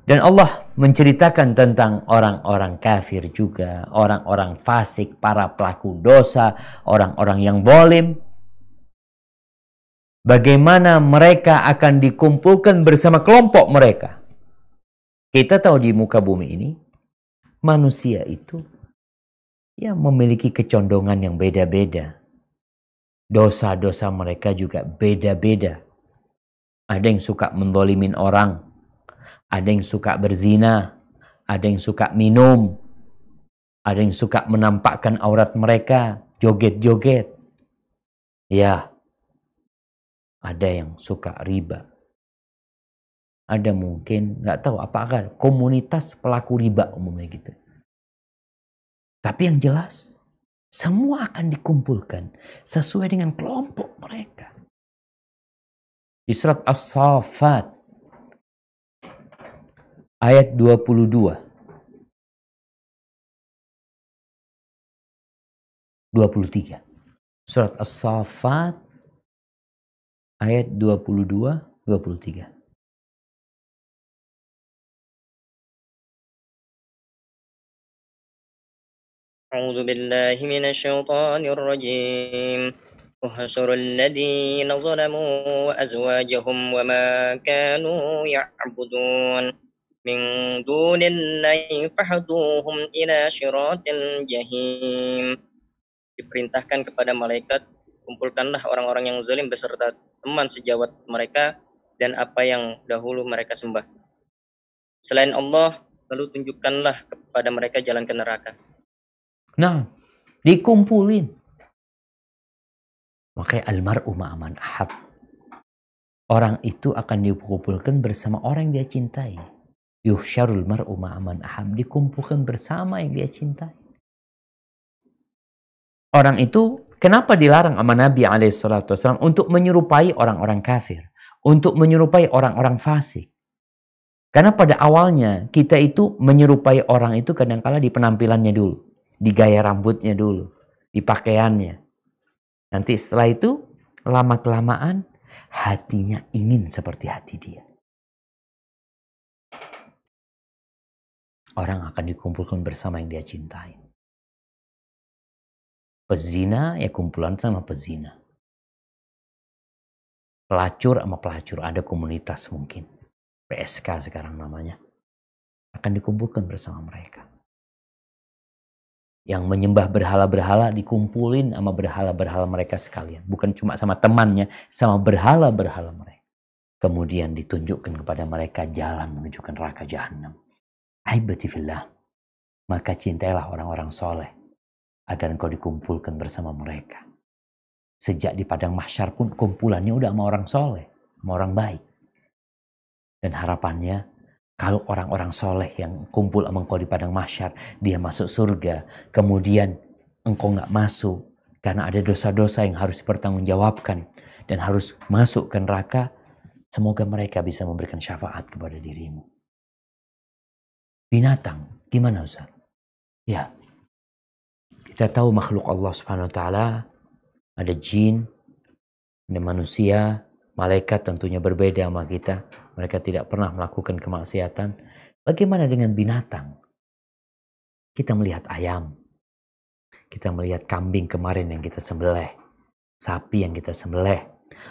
Dan Allah menceritakan tentang orang-orang kafir juga. Orang-orang fasik, para pelaku dosa, orang-orang yang zalim. Bagaimana mereka akan dikumpulkan bersama kelompok mereka. Kita tahu di muka bumi ini, manusia itu ya memiliki kecondongan yang beda-beda. Dosa-dosa mereka juga beda-beda. Ada yang suka mendolimin orang. Ada yang suka berzina. Ada yang suka minum. Ada yang suka menampakkan aurat mereka. Joget-joget. Ya. Ada yang suka riba. Ada mungkin, nggak tahu apakah komunitas pelaku riba umumnya gitu. Tapi yang jelas, semua akan dikumpulkan sesuai dengan kelompok mereka. Di surat As-Saffat, ayat 22. 23. Surat As-Saffat, ayat 22, 23. أعوذ بالله من الشيطان الرجيم احشروا الذين ظلموا وأزواجهم وما كانوا يعبدون من دون الله فاهدوهم إلى صراط الجحيم. Diperintahkan kepada malaikat, kumpulkanlah orang-orang yang zalim beserta teman sejawat mereka dan apa yang dahulu mereka sembah selain Allah, lalu tunjukkanlah kepada mereka jalan ke neraka. Nah, dikumpulin. Makanya almar'u ma'aman ahab. Orang itu akan dikumpulkan bersama orang yang dia cintai. Yuhsyarul mar'u ma'aman ahab. Dikumpulkan bersama yang dia cintai. Orang itu kenapa dilarang sama Nabi SAW untuk menyerupai orang-orang kafir, untuk menyerupai orang-orang fasik? Karena pada awalnya kita itu menyerupai orang itu kadang-kala di penampilannya dulu, di gaya rambutnya dulu, di pakaiannya. Nanti setelah itu lama-kelamaan hatinya ingin seperti hati dia. Orang akan dikumpulkan bersama yang dia cintai. Pezina ya kumpulan sama pezina. Pelacur sama pelacur, ada komunitas mungkin. PSK sekarang namanya. Akan dikumpulkan bersama mereka. Yang menyembah berhala-berhala dikumpulin sama berhala-berhala mereka sekalian. Bukan cuma sama temannya, sama berhala-berhala mereka. Kemudian ditunjukkan kepada mereka jalan menuju ke neraka jahanam. Aibati fillah. Maka cintailah orang-orang soleh agar engkau dikumpulkan bersama mereka. Sejak di padang mahsyar pun kumpulannya udah sama orang soleh, sama orang baik. Dan harapannya kalau orang-orang soleh yang kumpul sama engkau di padang mahsyar, dia masuk surga, kemudian engkau nggak masuk karena ada dosa-dosa yang harus dipertanggungjawabkan dan harus masuk ke neraka, semoga mereka bisa memberikan syafaat kepada dirimu. Binatang, gimana Ustaz? Ya, kita tahu makhluk Allah Subhanahu Wa Taala, ada jin, ada manusia, malaikat tentunya berbeda sama kita. Mereka tidak pernah melakukan kemaksiatan. Bagaimana dengan binatang? Kita melihat ayam, kita melihat kambing kemarin yang kita sembelih, sapi yang kita sembelih.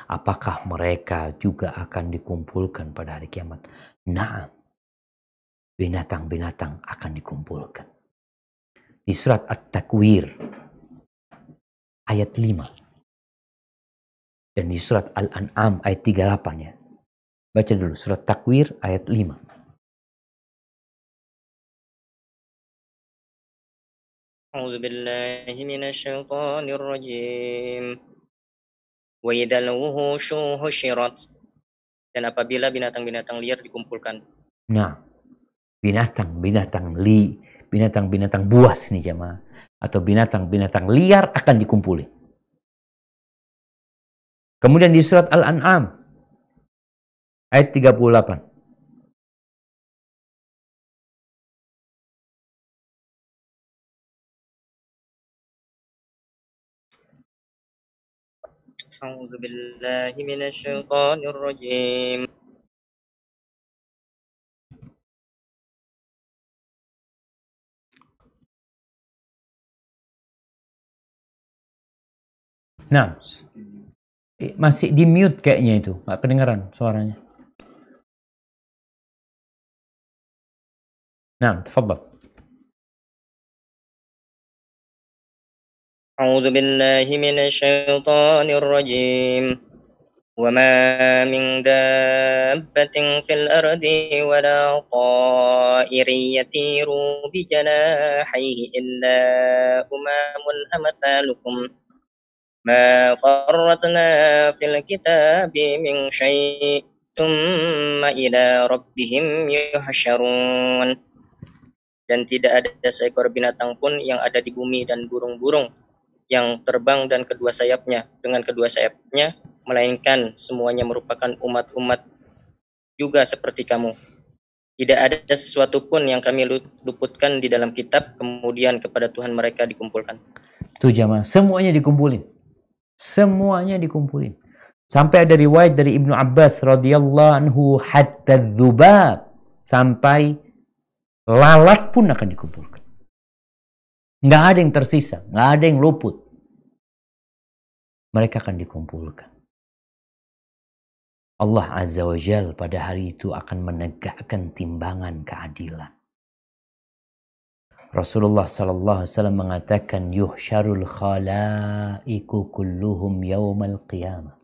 Apakah mereka juga akan dikumpulkan pada hari kiamat? Nah, binatang-binatang akan dikumpulkan. Di surat At-Takwir ayat 5. Dan di surat Al-An'am ayat 38 ya. Baca dulu surat Takwir ayat 5. أعوذ بالله من الشيطان الرجيم وإذا الوحوش حشرت. Dan apabila binatang-binatang liar dikumpulkan. Nah, binatang-binatang buas nih jemaah, atau binatang-binatang liar akan dikumpuli. Kemudian di surat Al-An'am ayat 38. أعوذ بالله من الشيطان الرجيم Nah, masih di mute kayaknya itu, nggak kedengaran suaranya. Nah, tafadhal. أعوذ بالله من الشيطان الرجيم وما من دابة في الأرض ولا طائر يطير بجناحيه إلا أمم أمثالكم ما فرطنا في الكتاب من شيء ثم إلى ربهم يحشرون. Dan tidak ada seekor binatang pun yang ada di bumi dan burung-burung yang terbang dan kedua sayapnya dengan kedua sayapnya, melainkan semuanya merupakan umat-umat juga seperti kamu. Tidak ada sesuatu pun yang kami luputkan di dalam kitab, kemudian kepada Tuhan mereka dikumpulkan. Tuh jamaah, semuanya dikumpulin. Semuanya dikumpulin. Sampai ada riwayat dari Ibnu Abbas radhiyallahu anhu, hatta dzubab, sampai lalat pun akan dikumpulkan. Nggak ada yang tersisa, nggak ada yang luput. Mereka akan dikumpulkan. Allah Azza wa Jal pada hari itu akan menegakkan timbangan keadilan. Rasulullah sallallahu alaihi wasallam mengatakan, yuhsyarul khalaiku kulluhum yaumal qiyamah.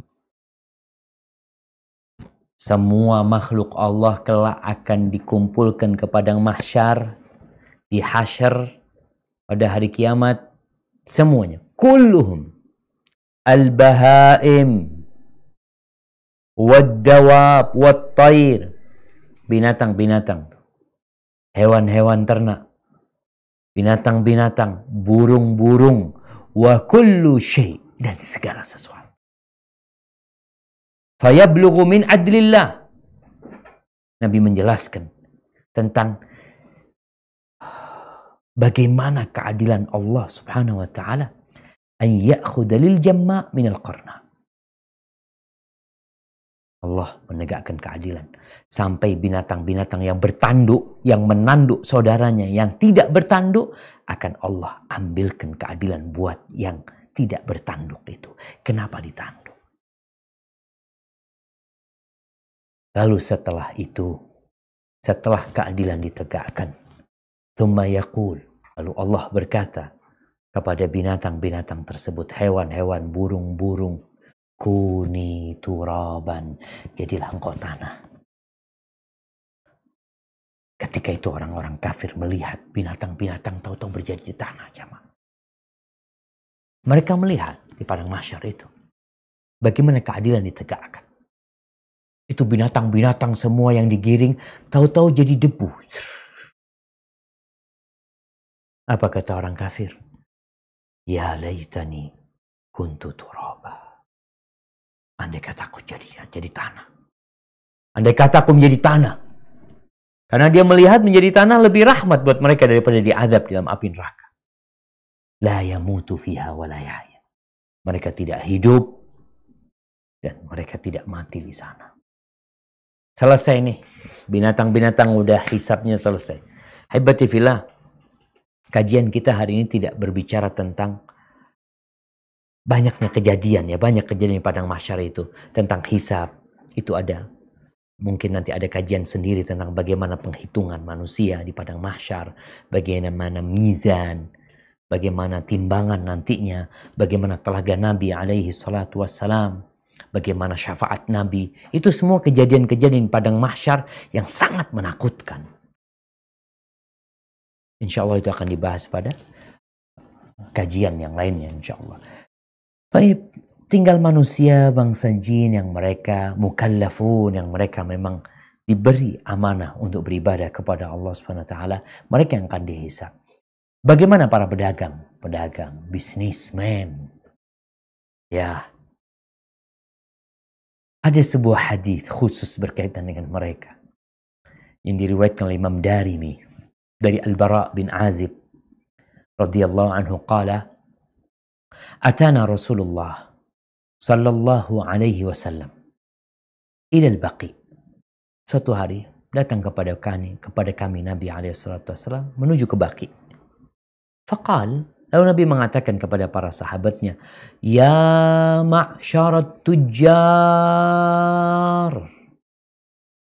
Semua makhluk Allah kelak akan dikumpulkan ke padang mahsyar, di hasyar pada hari kiamat, semuanya. Kulluhum. Al-bahaim, wad-dawab, wat-tair. Binatang-binatang. Hewan-hewan ternak. Binatang-binatang, burung-burung. Wa kullu syai', dan segala sesuatu. Fayablughu min adlillah. Nabi menjelaskan tentang bagaimana keadilan Allah subhanahu wa ta'ala. An ya'khudha lil jamma' minal qarna. Allah menegakkan keadilan. Sampai binatang-binatang yang bertanduk, yang menanduk saudaranya, yang tidak bertanduk, akan Allah ambilkan keadilan buat yang tidak bertanduk itu. Kenapa ditanduk? Lalu setelah itu, setelah keadilan ditegakkan, tsumma yaqul, lalu Allah berkata kepada binatang-binatang tersebut, hewan-hewan, burung-burung, kuni turaban, jadilah engkau tanah. Ketika itu orang-orang kafir melihat binatang-binatang tahu-tahu berjadi tanah, jamaah. Mereka melihat di padang mahsyar itu bagaimana keadilan ditegakkan. Itu binatang-binatang semua yang digiring tahu-tahu jadi debu. Apa kata orang kafir? Ya laitani kuntu turaba. Andai kata aku jadi tanah. Andai kata aku menjadi tanah. Karena dia melihat menjadi tanah lebih rahmat buat mereka daripada diazab di dalam api neraka. La yamutu fiha wa la yahya. Mereka tidak hidup dan mereka tidak mati di sana. Selesai nih. Binatang-binatang udah hisabnya selesai. Haibati fillah. Kajian kita hari ini tidak berbicara tentang banyaknya kejadian ya, banyak kejadian di padang mahsyar itu. Tentang hisab, itu ada. Mungkin nanti ada kajian sendiri tentang bagaimana penghitungan manusia di padang mahsyar. Bagaimana mizan, bagaimana timbangan nantinya, bagaimana telaga Nabi alaihi salatu wassalam, bagaimana syafaat Nabi. Itu semua kejadian-kejadian padang mahsyar yang sangat menakutkan. Insya Allah itu akan dibahas pada kajian yang lainnya insya Allah. Baik, tinggal manusia bangsa jin yang mereka mukallafun, yang mereka memang diberi amanah untuk beribadah kepada Allah Subhanahu wa taala, mereka yang akan dihisab. Bagaimana para pedagang, bisnismen? Ya. Ada sebuah hadis khusus berkaitan dengan mereka yang diriwayatkan oleh Imam Darimi dari Al-Bara bin Azib radhiyallahu anhu qala atana Rasulullah sallallahu alaihi wasallam ila al-Baqi. Suatu hari datang kepada kami Nabi alaihi salatu wasallam menuju ke Baqi. Faqal, lalu Nabi mengatakan kepada para sahabatnya, "Ya ma'syarat tujjar."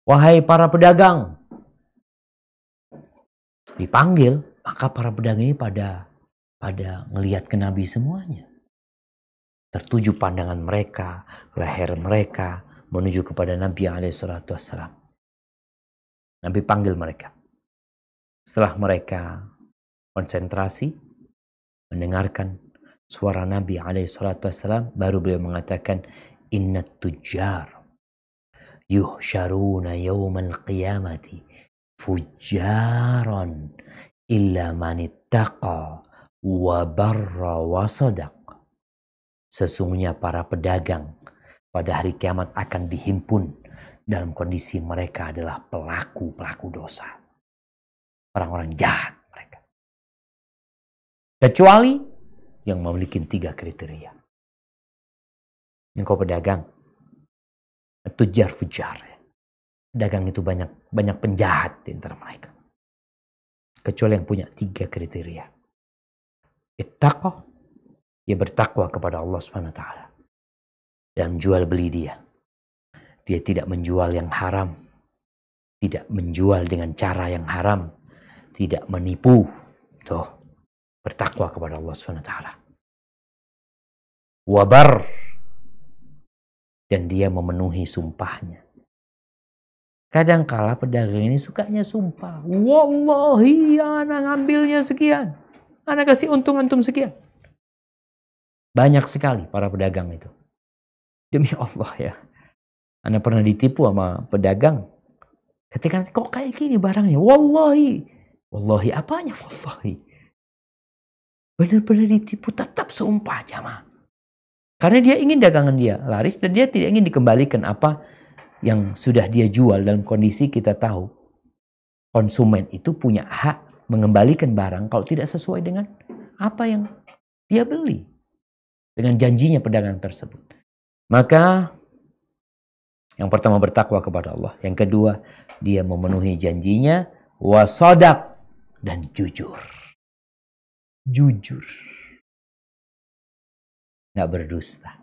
Wahai para pedagang. Dipanggil, maka para pedagang ini pada ngelihat ke Nabi semuanya. Tertuju pandangan mereka, leher mereka menuju kepada Nabi alaihissalatu wassalam. Nabi panggil mereka. Setelah mereka konsentrasi, mendengarkan suara Nabi alaihissalatu wassalam, baru beliau mengatakan, "Innat tujjar yuhsyaruna yawmal qiyamati fujjaran illa manittaqa wa barra wa sadaq." Sesungguhnya para pedagang pada hari kiamat akan dihimpun dalam kondisi mereka adalah pelaku dosa. Orang-orang jahat mereka. Kecuali yang memiliki 3 kriteria. Engkau pedagang, tujjar fujar. Pedagang itu banyak penjahat di antara mereka. Kecuali yang punya 3 kriteria. Ittaqah, dia bertakwa kepada Allah Subhanahu wa taala. Dan jual beli dia. Dia tidak menjual yang haram. Tidak menjual dengan cara yang haram. Tidak menipu. Tuh, bertakwa kepada Allah Subhanahu wa taala. Wabar, dan dia memenuhi sumpahnya. Kadangkala pedagang ini sukanya sumpah. Wallahi anak ngambilnya sekian. Anak kasih untung antum sekian. Banyak sekali para pedagang itu. Demi Allah ya. Anak pernah ditipu sama pedagang. Ketika kok kayak gini barangnya. Wallahi. Wallahi apanya wallahi. Benar-benar ditipu, tetap sumpah jamaah. Karena dia ingin dagangan dia laris dan dia tidak ingin dikembalikan apa yang sudah dia jual. Dalam kondisi kita tahu konsumen itu punya hak mengembalikan barang kalau tidak sesuai dengan apa yang dia beli. Dengan janjinya pedagang tersebut. Maka yang pertama bertakwa kepada Allah. Yang kedua dia memenuhi janjinya. Wasadaq, dan jujur. Jujur. Nggak berdusta.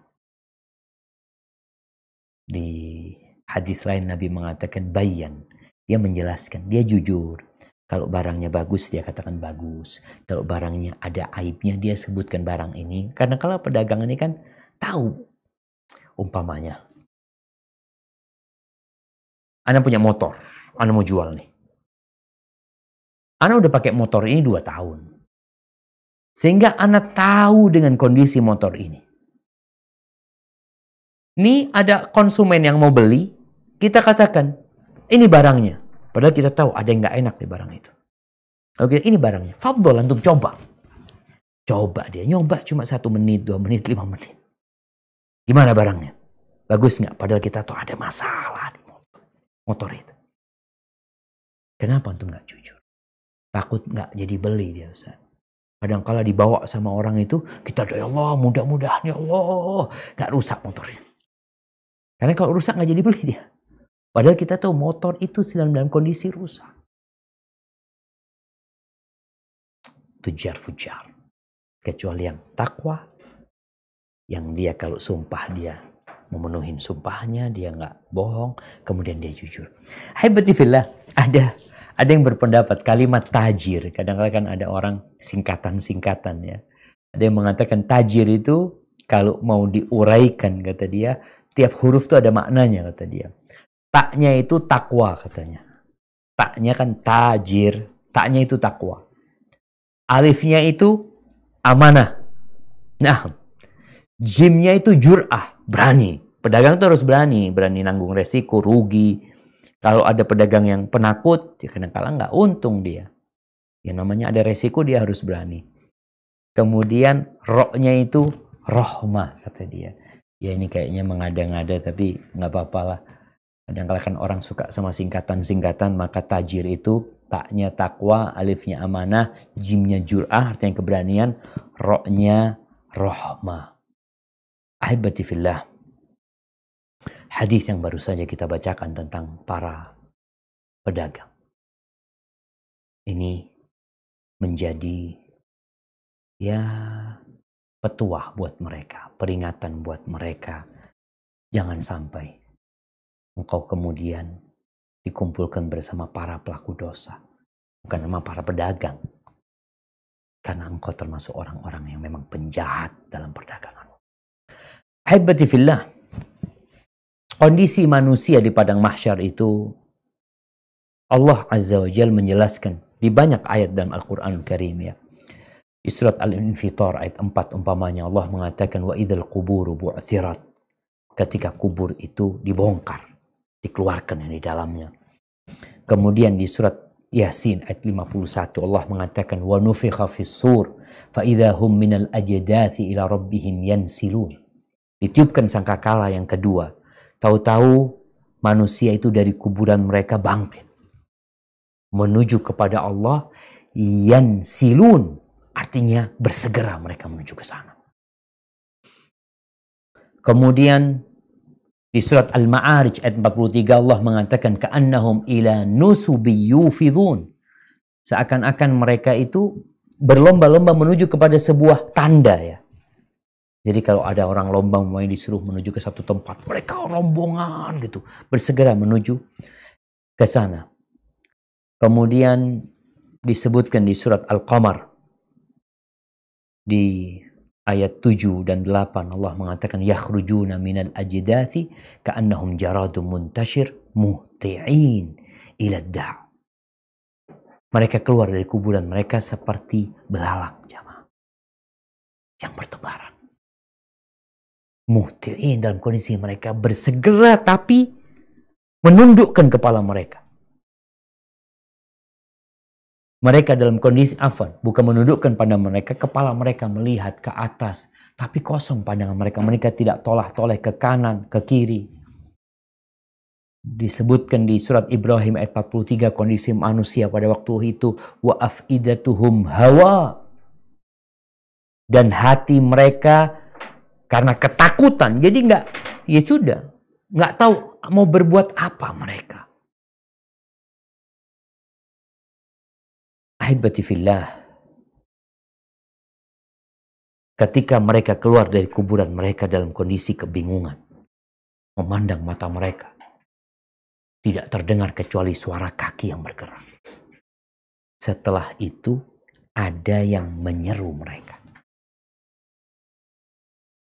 Di hadis lain Nabi mengatakan bayan. Dia menjelaskan, dia jujur. Kalau barangnya bagus, dia katakan bagus. Kalau barangnya ada aibnya, dia sebutkan barang ini. Karena kalau pedagang ini kan tahu. Umpamanya. Anda punya motor. Anda mau jual nih. Anda udah pakai motor ini 2 tahun. Sehingga Anda tahu dengan kondisi motor ini. Ini ada konsumen yang mau beli. Kita katakan, ini barangnya. Padahal kita tahu ada yang gak enak di barang itu. Oke, ini barangnya. Fadol antum coba. Coba dia. Nyoba cuma 1 menit, 2 menit, 5 menit. Gimana barangnya? Bagus gak? Padahal kita tahu ada masalah di motor itu. Kenapa antum gak jujur? Takut gak jadi beli dia Ustaz. Kadang-kala dibawa sama orang itu, kita doa, ya Allah mudah-mudahan ya Allah. Gak rusak motornya. Karena kalau rusak gak jadi beli dia. Padahal kita tahu motor itu sedang dalam kondisi rusak. tujar fujar. Kecuali yang takwa, yang dia kalau sumpah dia memenuhi sumpahnya, dia nggak bohong, kemudian dia jujur. Haibatifillah, ada yang berpendapat kalimat tajir, kadang-kadang ada orang singkatan-singkatan ya. Ada yang mengatakan tajir itu kalau mau diuraikan kata dia, tiap huruf itu ada maknanya kata dia. Taknya itu takwa katanya. Taknya kan tajir, taknya itu takwa. Alifnya itu amanah. Nah, jimnya itu jur'ah, berani. Pedagang itu harus berani nanggung resiko, rugi. Kalau ada pedagang yang penakut, ya kadang-kadang nggak untung dia. Yang namanya ada resiko, dia harus berani. Kemudian rohnya itu rohmah kata dia. Ya ini kayaknya mengada-ngada tapi nggak apa-apa lah. Kadang-kadang kan orang suka sama singkatan-singkatan, maka tajir itu taknya takwa, alifnya amanah, jimnya jur'ah artinya keberanian, rohnya rohmah. Ahibati fillah. Hadis yang baru saja kita bacakan tentang para pedagang. Ini menjadi ya petuah buat mereka, peringatan buat mereka. Jangan sampai engkau kemudian dikumpulkan bersama para pelaku dosa, bukan sama para pedagang. Karena engkau termasuk orang-orang yang memang penjahat dalam perdagangan. Ahibati fillah, kondisi manusia di padang mahsyar itu Allah Azza wa Jalla menjelaskan di banyak ayat dalam Al-Quran Al-Karim ya. Di surat Al-Infitar ayat 4 umpamanya Allah mengatakan wa idzal quburu bu'tsirat. Ketika kubur itu dibongkar, dikeluarkan yang di dalamnya. Kemudian di surat Yasin ayat 51 Allah mengatakan wa nufikha fis sur fa idzahum minal ajdathi ila rabbihim yansilun. Ditiupkan sangkakala yang kedua. Tahu-tahu manusia itu dari kuburan mereka bangkit menuju kepada Allah, yansilun. Artinya bersegera mereka menuju ke sana. Kemudian di surat Al-Ma'arij ayat 43 Allah mengatakan ka'annahum ila nusubi yufidhun. Seakan-akan mereka itu berlomba-lomba menuju kepada sebuah tanda ya. Jadi kalau ada orang lomba mau disuruh menuju ke satu tempat, mereka rombongan gitu, bersegera menuju ke sana. Kemudian disebutkan di surat Al-Qamar di ayat 7 dan 8 Allah mengatakan yakhrujuna minal ajdathi ka'annahum jaradun muntashir muhti'in ila da'. Mereka keluar dari kuburan mereka seperti belalak jamaah yang bertebaran. Muhti'in dalam kondisi mereka bersegera tapi menundukkan kepala mereka. Mereka dalam kondisi afan, bukan menundukkan pandang mereka, kepala mereka melihat ke atas, tapi kosong pandangan mereka. Mereka tidak tolah-toleh ke kanan, ke kiri. Disebutkan di surat Ibrahim ayat 43 kondisi manusia pada waktu itu, wa afidatuhum hawa. Dan hati mereka karena ketakutan, jadi nggak tahu mau berbuat apa mereka. Ahibati fillah, ketika mereka keluar dari kuburan mereka dalam kondisi kebingungan, memandang mata mereka, tidak terdengar kecuali suara kaki yang bergerak. Setelah itu ada yang menyeru mereka.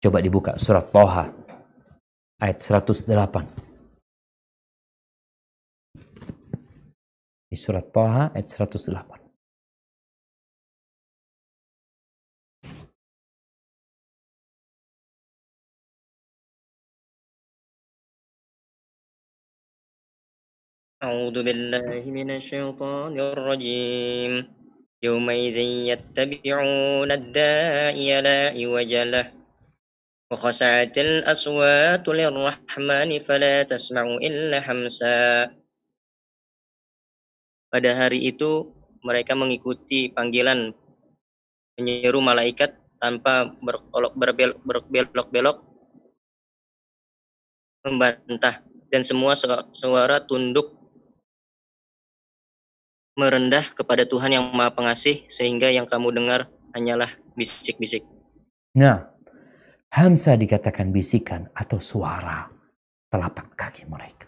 Coba dibuka surat Thaha ayat 108. Di surat Thaha ayat 108. أعوذ بالله من الشيطان الرجيم يومئذ يتبعون الداعي لا عوج له وخشعت الأصوات للرحمن فلا تسمع إلا همسا. Pada hari itu mereka mengikuti panggilan penyeru malaikat tanpa berbelok-belok membantah, dan semua suara tunduk merendah kepada Tuhan yang Maha Pengasih, sehingga yang kamu dengar hanyalah bisik-bisik. Nah, hamsa dikatakan bisikan atau suara telapak kaki mereka.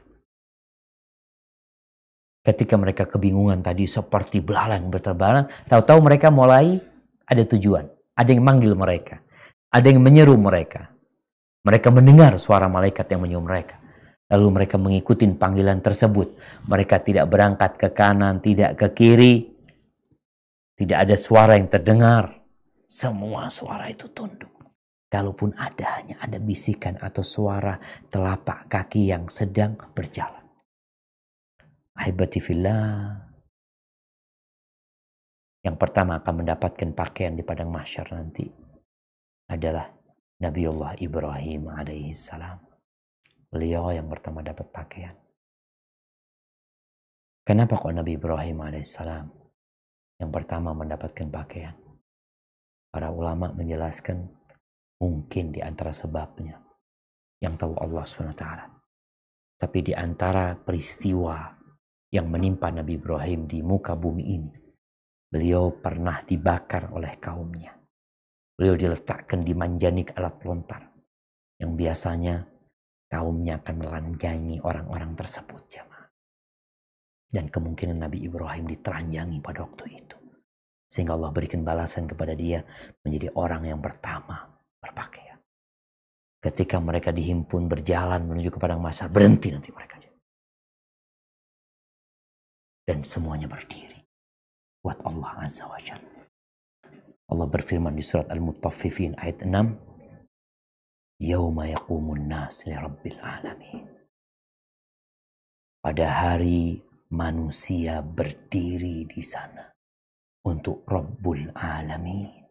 Ketika mereka kebingungan tadi seperti belalang berterbangan, tahu-tahu mereka mulai ada tujuan. Ada yang manggil mereka. Ada yang menyeru mereka. Mereka mendengar suara malaikat yang menyeru mereka. Lalu mereka mengikuti panggilan tersebut. Mereka tidak berangkat ke kanan, tidak ke kiri. Tidak ada suara yang terdengar. Semua suara itu tunduk. Kalaupun ada, hanya ada bisikan atau suara telapak kaki yang sedang berjalan. Ahibati fillah. Yang pertama akan mendapatkan pakaian di padang mahsyar nanti adalah Nabiullah Ibrahim alaihi salam. Beliau yang pertama dapat pakaian. Kenapa kok Nabi Ibrahim alaihi salam yang pertama mendapatkan pakaian? Para ulama menjelaskan mungkin di antara sebabnya yang tahu Allah SWT. Tapi di antara peristiwa yang menimpa Nabi Ibrahim di muka bumi ini, beliau pernah dibakar oleh kaumnya. Beliau diletakkan di manjanik alat lontar yang biasanya kaumnya akan melanjangi orang-orang tersebut, jemaah. Dan kemungkinan Nabi Ibrahim ditelanjangi pada waktu itu. Sehingga Allah berikan balasan kepada dia menjadi orang yang pertama berpakaian. Ketika mereka dihimpun berjalan menuju ke padang mahsyar, berhenti nanti mereka. Dan semuanya berdiri buat Allah Azza wa Jalla. Allah berfirman di surat Al-Mutaffifin ayat 6, Yauma yaqumun nas li rabbil alamin. Pada hari manusia berdiri di sana untuk Rabbul Alamin.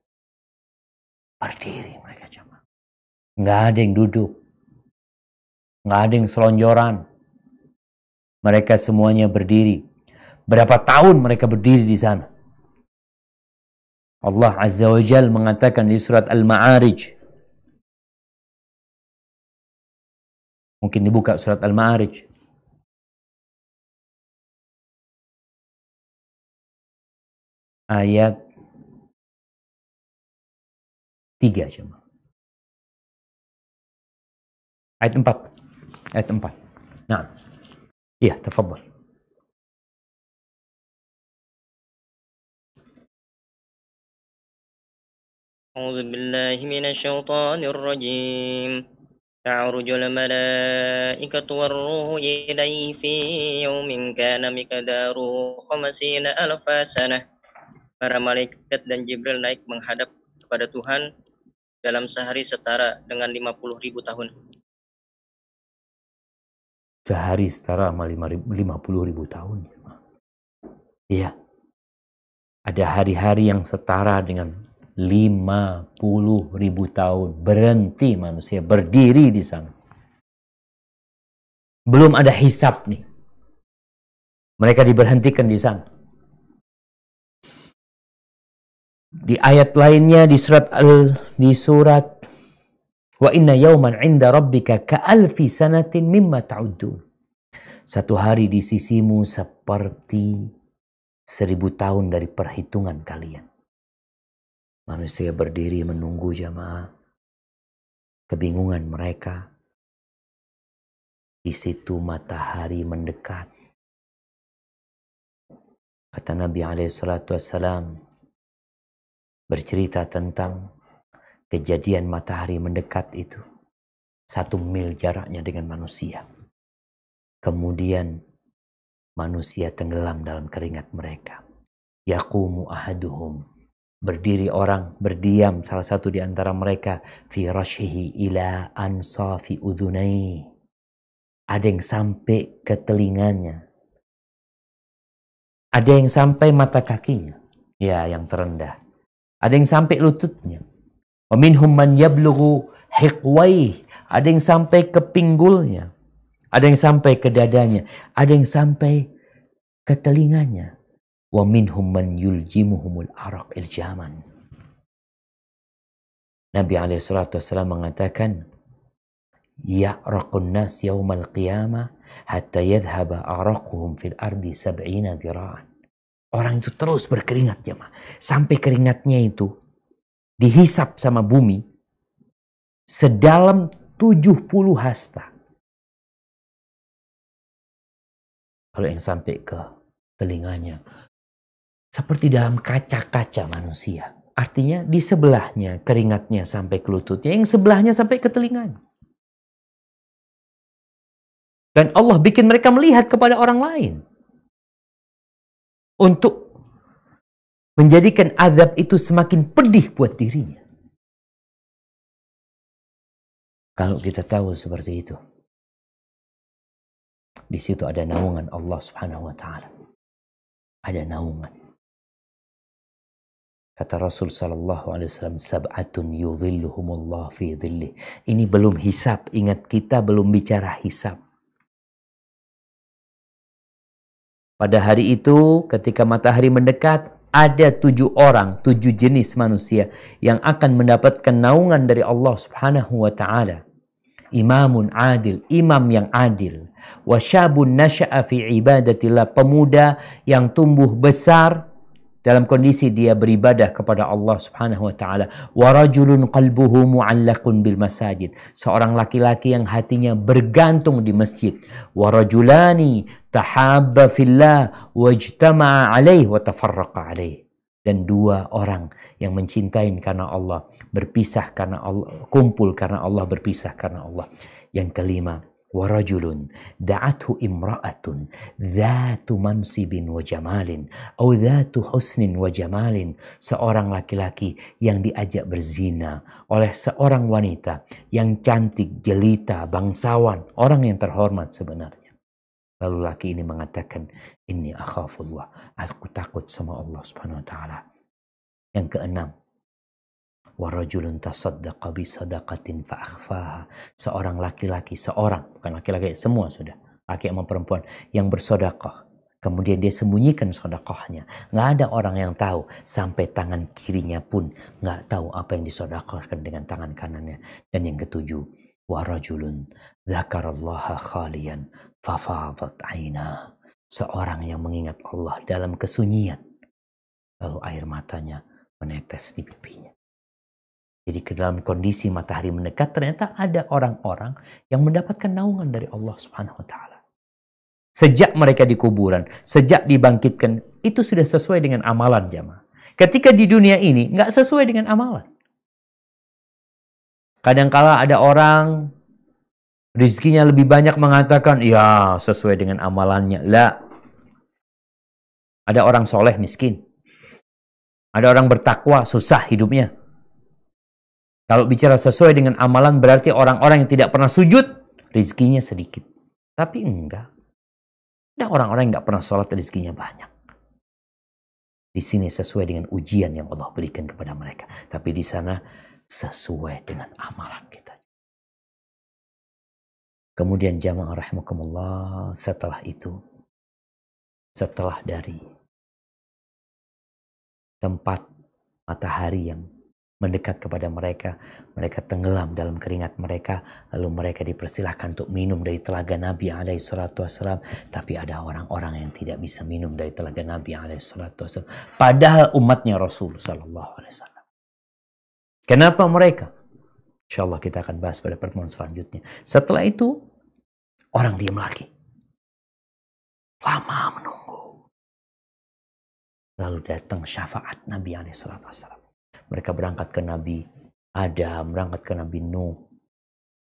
Berdiri mereka jemaah. Nggak ada yang duduk. Nggak ada yang selonjoran. Mereka semuanya berdiri. Berapa tahun mereka berdiri di sana? Allah Azza wa Jalla mengatakan di surat Al-Ma'arij. Mungkin dibuka surat Al-Ma'arij. Ayat 3 cuma. Ayat 4. Ayat 4. Nah. Iya, tafadhal. أعوذ بالله من الشيطان الرجيم. تعرج الملائكة والروح إليه في يوم كان مقداره 50,000 سنة. Para malaikat dan Jibril naik menghadap kepada Tuhan dalam sehari setara dengan 50.000 tahun. Sehari setara sama 50.000 tahun. Iya. Ada hari-hari yang setara dengan 50.000 tahun. Berhenti manusia, berdiri di sana. Belum ada hisab nih. Mereka diberhentikan di sana. Di ayat lainnya di surat wa inna yawman 'inda rabbika ka'alfi sanatin mimma ta'uddun. Satu hari di sisimu seperti 1000 tahun dari perhitungan kalian. Manusia berdiri menunggu jamaah. Kebingungan mereka. Di situ matahari mendekat. Kata Nabi SAW bercerita tentang kejadian matahari mendekat itu. 1 mil jaraknya dengan manusia. Kemudian manusia tenggelam dalam keringat mereka. Yaqumu ahaduhum. Berdiri orang, berdiam salah satu di antara mereka. Fi rashihi ila ansafi udhunai. Ada yang sampai ke telinganya. Ada yang sampai mata kakinya. Ya, yang terendah. Ada yang sampai lututnya. Wa minhum man yablughu hiqwaih. Ada yang sampai ke pinggulnya. Ada yang sampai ke dadanya. Ada yang sampai ke telinganya. Wa minhum man yuljimuhumul araq iljaman. Nabi SAW mengatakan, Ya'raqun nas yawmal qiyamah hatta yadhhaba araquhum fil ardi 70 dhira'an. Orang itu terus berkeringat jemaah. Sampai keringatnya itu dihisap sama bumi sedalam 70 hasta. Kalau yang sampai ke telinganya, seperti dalam kaca-kaca manusia. Artinya di sebelahnya keringatnya sampai ke lututnya, yang sebelahnya sampai ke telinganya. Dan Allah bikin mereka melihat kepada orang lain. Untuk menjadikan azab itu semakin pedih buat dirinya. Kalau kita tahu seperti itu, di situ ada naungan Allah Subhanahu wa taala. Ada naungan. Kata Rasul sallallahu alaihi wasallam, sab'atun yudhilluhumullah fi dhillih. Ini belum hisab, ingat kita belum bicara hisab. Pada hari itu ketika matahari mendekat, ada 7 orang, 7 jenis manusia yang akan mendapatkan naungan dari Allah Subhanahu wa taala. Imamun adil, imam yang adil. Wa syabun nasya'a fi ibadatillah, pemuda yang tumbuh besar dalam kondisi dia beribadah kepada Allah Subhanahu wa taala. Wa rajulun qalbuhu mu'allaqun bil masajid, seorang laki-laki yang hatinya bergantung di masjid. Wa rajulani tahabba fillah wajtama'a alaih wa tafarraqa alaih, dan 2 orang yang mencintai karena Allah, berpisah karena Allah, kumpul karena Allah, berpisah karena Allah. Yang kelima, warajulun da'athu imra'atun dhatu mansibin wa jamalin atau dhatu husnin wa jamalin, seorang laki-laki yang diajak berzina oleh seorang wanita yang cantik, jelita, bangsawan, orang yang terhormat sebenarnya. Lalu laki ini mengatakan, inni akhafullah, aku takut sama Allah Subhanahu wa taala. Yang keenam, warajulun tasaddaqa bi sadaqatin fa akhfaha, seorang laki-laki, bukan laki-laki, semua sudah, laki sama perempuan yang bersedekah, kemudian dia sembunyikan sedekahnya, nggak ada orang yang tahu, sampai tangan kirinya pun nggak tahu apa yang disedekahkan dengan tangan kanannya. Dan yang ketujuh, warajulun dzakarallaha khalian fafadat aina, seorang yang mengingat Allah dalam kesunyian, lalu air matanya menetes di pipinya. Jadi ke dalam kondisi matahari mendekat, ternyata ada orang-orang yang mendapatkan naungan dari Allah Subhanahu wa taala. Sejak mereka di kuburan, sejak dibangkitkan, itu sudah sesuai dengan amalan jamaah. Ketika di dunia ini nggak sesuai dengan amalan. Kadangkala ada orang rizkinya lebih banyak mengatakan, ya sesuai dengan amalannya. Lah. Ada orang soleh miskin. Ada orang bertakwa susah hidupnya. Kalau bicara sesuai dengan amalan berarti orang-orang yang tidak pernah sujud, rizkinya sedikit. Tapi enggak. Ada orang-orang yang nggak pernah sholat, rizkinya banyak. Di sini sesuai dengan ujian yang Allah berikan kepada mereka. Tapi di sana sesuai dengan amalan kita. Kemudian jamaah rahimakumullah, setelah itu, setelah dari tempat matahari yang mendekat kepada mereka, mereka tenggelam dalam keringat mereka, lalu mereka dipersilahkan untuk minum dari telaga Nabi SAW. Tapi ada orang-orang yang tidak bisa minum dari telaga Nabi SAW, padahal umatnya Rasul SAW. Kenapa mereka? InsyaAllah kita akan bahas pada pertemuan selanjutnya. Setelah itu, orang diam lagi. Lama menunggu. Lalu datang syafaat Nabi SAW. Mereka berangkat ke Nabi Adam, berangkat ke Nabi Nuh.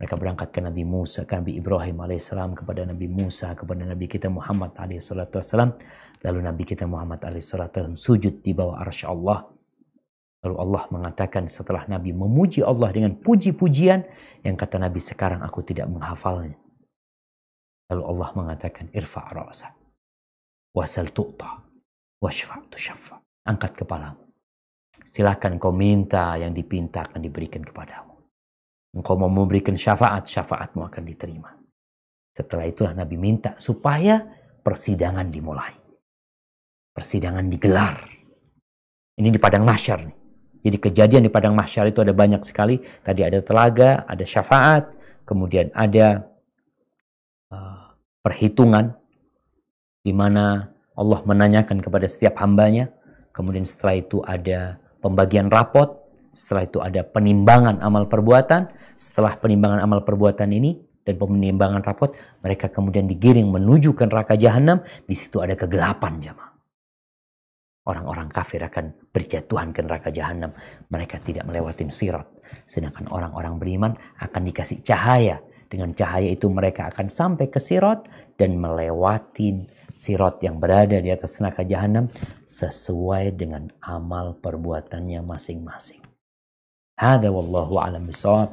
Mereka berangkat ke Nabi Musa, ke Nabi Ibrahim alaihissalam, kepada Nabi Musa, kepada Nabi kita Muhammad alaihissalam. Lalu Nabi kita Muhammad alaihissalam sujud di bawah arsy Allah. Lalu Allah mengatakan setelah Nabi memuji Allah dengan puji-pujian yang kata Nabi, sekarang aku tidak menghafalnya. Lalu Allah mengatakan, irfa' ra'sak, wasal tu'ta, washfa' tushaffa. Angkat kepalamu. Silakan kau minta, yang dipinta akan diberikan kepadamu. Engkau mau memberikan syafaat, syafaatmu akan diterima. Setelah itulah Nabi minta supaya persidangan dimulai. Persidangan digelar. Ini di padang mahsyar nih. Jadi kejadian di padang mahsyar itu ada banyak sekali. Tadi ada telaga, ada syafaat, kemudian ada perhitungan di mana Allah menanyakan kepada setiap hambanya. Kemudian setelah itu ada pembagian rapot. Setelah itu ada penimbangan amal perbuatan. Setelah penimbangan amal perbuatan ini dan penimbangan rapot, mereka kemudian digiring menuju ke neraka jahanam. Di situ ada kegelapan, jamaah. Orang-orang kafir akan berjatuhan ke neraka jahanam. Mereka tidak melewati sirat. Sedangkan orang-orang beriman akan dikasih cahaya. Dengan cahaya itu mereka akan sampai ke sirat dan melewati sirat yang berada di atas neraka jahanam sesuai dengan amal perbuatannya masing-masing. Hada wallahu a'lam bishawab.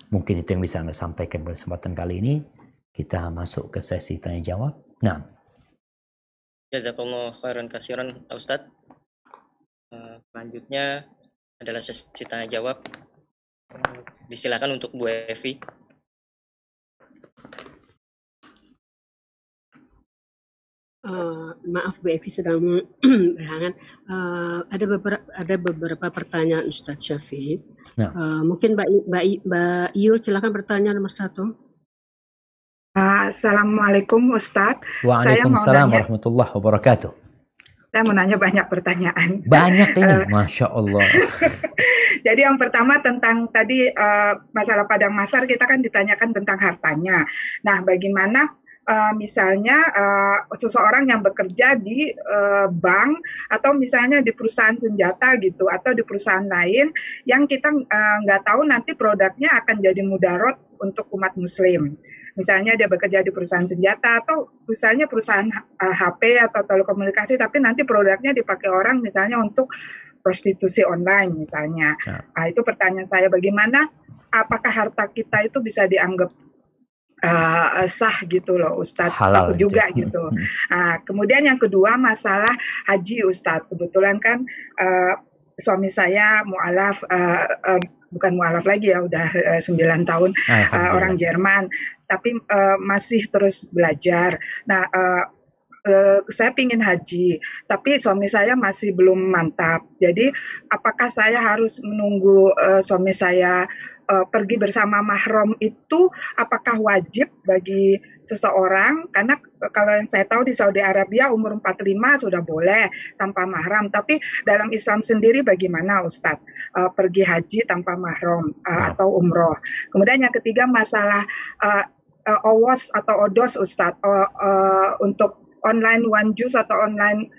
Mungkin itu yang bisa Anda sampaikan pada kesempatan kali ini. Kita masuk ke sesi tanya jawab. Nah, Jazakallah khairan kasiran Ustadz. Selanjutnya adalah sesi tanya jawab. Disilakan untuk Bu Evi. Maaf Bu Evi sedang berhalangan. Ada beberapa pertanyaan Ustadz Syafiq. Nah. Mungkin Mbak Iul silakan bertanya nomor 1. Assalamualaikum Ustadz. Waalaikumsalam warahmatullahi wabarakatuh. Saya mau nanya banyak pertanyaan. Banyak ini, Masya Allah. Jadi yang pertama tentang tadi masalah padang mahsyar, kita kan ditanyakan tentang hartanya. Nah, bagaimana misalnya seseorang yang bekerja di bank atau misalnya di perusahaan senjata gitu, atau di perusahaan lain yang kita nggak tahu nanti produknya akan jadi mudarat untuk umat muslim. Misalnya dia bekerja di perusahaan senjata atau misalnya perusahaan HP atau telekomunikasi, tapi nanti produknya dipakai orang misalnya untuk prostitusi online misalnya. Nah, itu pertanyaan saya, bagaimana apakah harta kita itu bisa dianggap sah gitu loh Ustadz, halal juga gitu. Nah, kemudian yang kedua masalah haji Ustadz. Kebetulan kan suami saya mu'alaf, bukan mu'alaf lagi ya, udah 9 tahun, orang Jerman, tapi masih terus belajar. Nah, saya pingin haji, tapi suami saya masih belum mantap. Jadi apakah saya harus menunggu suami saya pergi bersama mahram itu, apakah wajib bagi seseorang? Karena kalau yang saya tahu di Saudi Arabia umur 45 sudah boleh tanpa mahram, tapi dalam Islam sendiri bagaimana Ustadz pergi haji tanpa mahram atau umroh? Kemudian yang ketiga masalah OWOS atau ODOS Ustadz, untuk online one juz atau online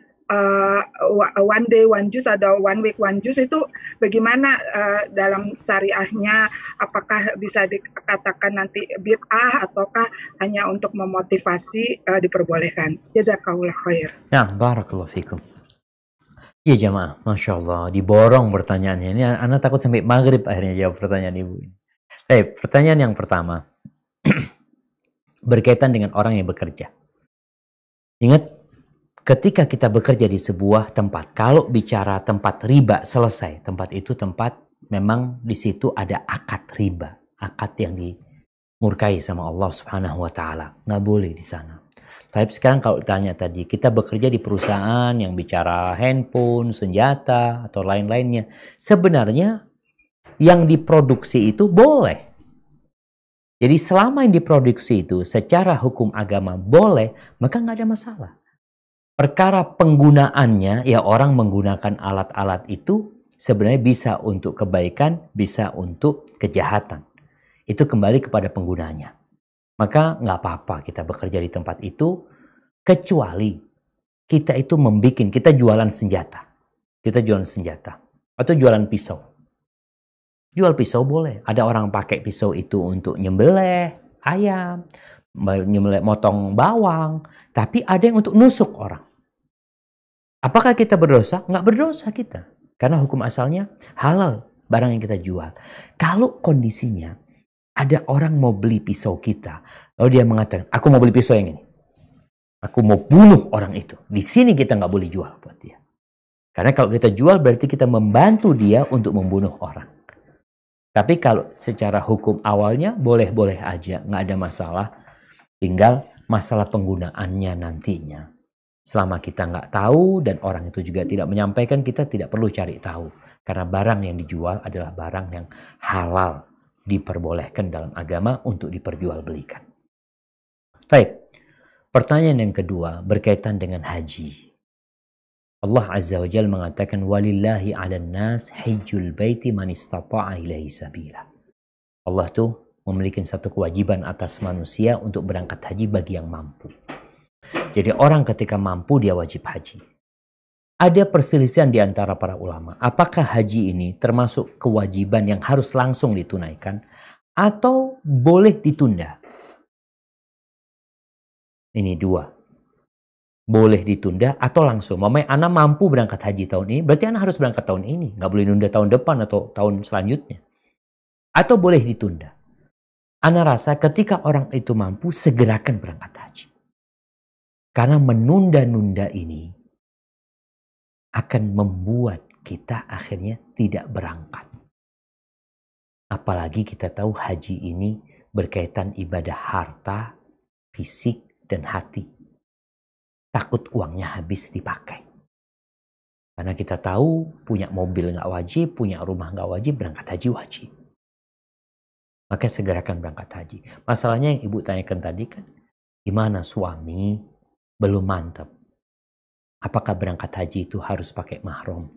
one day one juz atau one week one juz, itu bagaimana dalam syariahnya? Apakah bisa dikatakan nanti bid'ah ataukah hanya untuk memotivasi diperbolehkan? Jazakallah khair. Nah, barakallahu fikum. Iya jamaah, Masya Allah, diborong pertanyaannya. Ini anak takut sampai maghrib akhirnya jawab pertanyaan ibu. Pertanyaan yang pertama berkaitan dengan orang yang bekerja. Ingat, ketika kita bekerja di sebuah tempat, kalau bicara tempat riba selesai, tempat itu tempat memang di situ ada akad riba, akad yang dimurkai sama Allah Subhanahu wa taala. Nggak boleh di sana. Tapi sekarang kalau tanya tadi, kita bekerja di perusahaan yang bicara handphone, senjata atau lain-lainnya, sebenarnya yang diproduksi itu boleh. Jadi selama yang diproduksi itu secara hukum agama boleh, maka nggak ada masalah. Perkara penggunaannya, ya orang menggunakan alat-alat itu sebenarnya bisa untuk kebaikan, bisa untuk kejahatan. Itu kembali kepada penggunanya. Maka nggak apa-apa kita bekerja di tempat itu, kecuali kita itu kita jualan senjata. Kita jualan senjata. Atau jualan pisau. Jual pisau boleh. Ada orang pakai pisau itu untuk nyembelih ayam, nyembelih motong bawang, tapi ada yang untuk nusuk orang. Apakah kita berdosa? Nggak berdosa kita. Karena hukum asalnya halal barang yang kita jual. Kalau kondisinya ada orang mau beli pisau kita, lalu dia mengatakan, aku mau beli pisau yang ini. Aku mau bunuh orang itu. Di sini kita nggak boleh jual buat dia. Karena kalau kita jual berarti kita membantu dia untuk membunuh orang. Tapi kalau secara hukum awalnya boleh-boleh aja, nggak ada masalah. Tinggal masalah penggunaannya nantinya. Selama kita nggak tahu dan orang itu juga tidak menyampaikan, kita tidak perlu cari tahu. Karena barang yang dijual adalah barang yang halal, diperbolehkan dalam agama untuk diperjualbelikan. Baik, Pertanyaan yang kedua berkaitan dengan haji. Allah Azza wa Jalla mengatakan walillahi 'alan nas hajjul baiti man istata'a ilaihi sabila. Allah tuh memiliki satu kewajiban atas manusia untuk berangkat haji bagi yang mampu. Jadi orang ketika mampu dia wajib haji. Ada perselisihan di antara para ulama. Apakah haji ini termasuk kewajiban yang harus langsung ditunaikan atau boleh ditunda? Ini dua. Boleh ditunda atau langsung. Mamanya anak mampu berangkat haji tahun ini, berarti anak harus berangkat tahun ini. Nggak boleh nunda tahun depan atau tahun selanjutnya. Atau boleh ditunda. Anak rasa ketika orang itu mampu, segerakan berangkat haji. Karena menunda-nunda ini akan membuat kita akhirnya tidak berangkat. Apalagi kita tahu haji ini berkaitan ibadah harta, fisik, dan hati. Takut uangnya habis dipakai. Karena kita tahu punya mobil nggak wajib, punya rumah nggak wajib, berangkat haji wajib. Maka segerakan berangkat haji. Masalahnya yang ibu tanyakan tadi kan, gimana suami belum mantap? Apakah berangkat haji itu harus pakai mahram?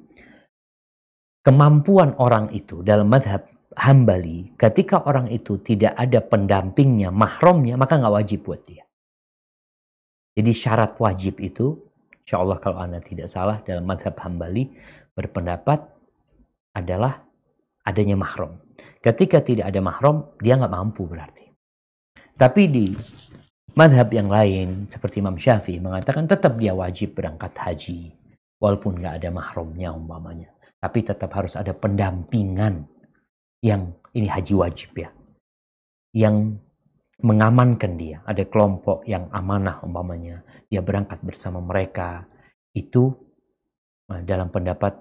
Kemampuan orang itu dalam madhab Hambali, ketika orang itu tidak ada pendampingnya, mahramnya, maka nggak wajib buat dia. Jadi syarat wajib itu, insya Allah kalau Anda tidak salah, dalam madhab Hambali berpendapat adalah adanya mahram. Ketika tidak ada mahram, dia nggak mampu berarti. Tapi di madhab yang lain, seperti Imam Syafi'i mengatakan tetap dia wajib berangkat haji. Walaupun nggak ada mahramnya umpamanya. Tapi tetap harus ada pendampingan yang ini haji wajib ya. Yang mengamankan dia. Ada kelompok yang amanah umpamanya. Dia berangkat bersama mereka. Itu dalam pendapat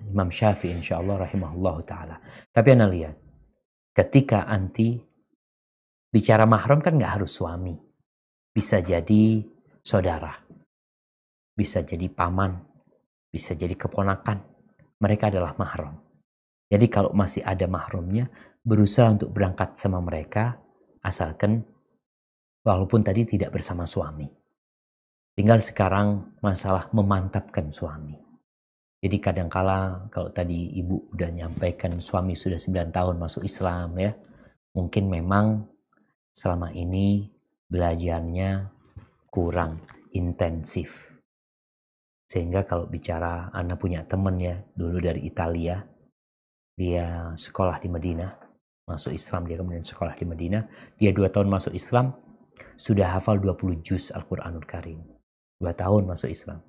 Imam Syafi'i insya Allah rahimahullah ta'ala. Tapi Anda lihat. Ketika anti bicara mahram kan nggak harus suami. Bisa jadi saudara, bisa jadi paman, bisa jadi keponakan. Mereka adalah mahram. Jadi kalau masih ada mahramnya, berusaha untuk berangkat sama mereka, asalkan walaupun tadi tidak bersama suami. Tinggal sekarang masalah memantapkan suami. Jadi kadangkala kalau tadi ibu udah nyampaikan suami sudah 9 tahun masuk Islam ya, mungkin memang selama ini belajarnya kurang intensif. Sehingga kalau bicara, Anda punya teman ya, dulu dari Italia, dia sekolah di Madinah, masuk Islam, dia kemudian sekolah di Madinah, dia 2 tahun masuk Islam, sudah hafal 20 juz Al-Quranul Karim. 2 tahun masuk Islam.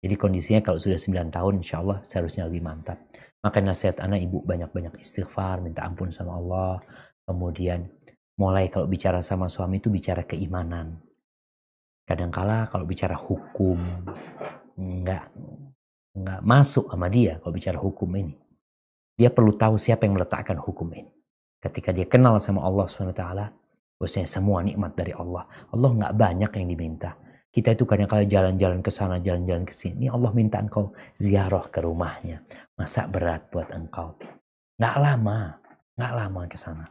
Jadi kondisinya kalau sudah 9 tahun, insya Allah seharusnya lebih mantap. Maka nasihat anak ibu banyak-banyak istighfar, minta ampun sama Allah, kemudian mulai kalau bicara sama suami itu bicara keimanan. Kadangkala kalau bicara hukum nggak masuk sama dia kalau bicara hukum ini. Dia perlu tahu siapa yang meletakkan hukum ini. Ketika dia kenal sama Allah SWT, bahwasanya semua nikmat dari Allah. Allah nggak banyak yang diminta. Kita itu kadang-kala jalan-jalan ke sana, jalan-jalan ke sini. Allah minta engkau ziarah ke rumahnya. Masa berat buat engkau? Nggak lama ke sana.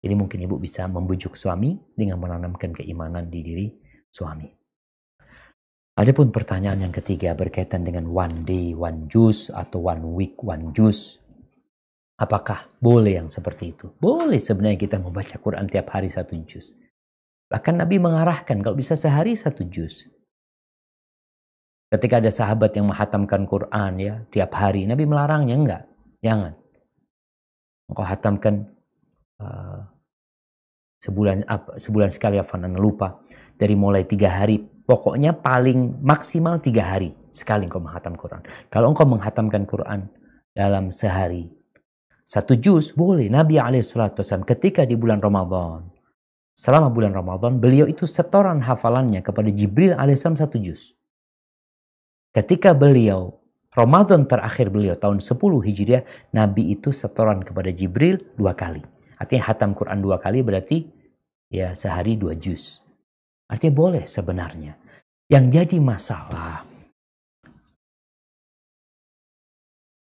Jadi mungkin ibu bisa membujuk suami dengan menanamkan keimanan di diri suami. Adapun pertanyaan yang ketiga berkaitan dengan one day, one juz atau one week, one juz. Apakah boleh yang seperti itu? Boleh sebenarnya kita membaca Quran tiap hari 1 juz. Bahkan Nabi mengarahkan kalau bisa sehari 1 juz. Ketika ada sahabat yang menghatamkan Quran ya tiap hari, Nabi melarangnya enggak. Jangan. Engkau hatamkan sebulan sekali, Anda lupa. Dari mulai 3 hari, pokoknya paling maksimal 3 hari sekali engkau menghatam Quran. Kalau engkau menghatamkan Quran dalam sehari 1 juz, boleh. Nabi SAW ketika di bulan Ramadan, selama bulan Ramadan, beliau itu setoran hafalannya kepada Jibril alaihissalam 1 juz. Ketika beliau, Ramadan terakhir beliau tahun 10 Hijriah, Nabi itu setoran kepada Jibril 2 kali. Artinya hatam Quran 2 kali berarti ya sehari 2 juz. Artinya boleh sebenarnya. Yang jadi masalah,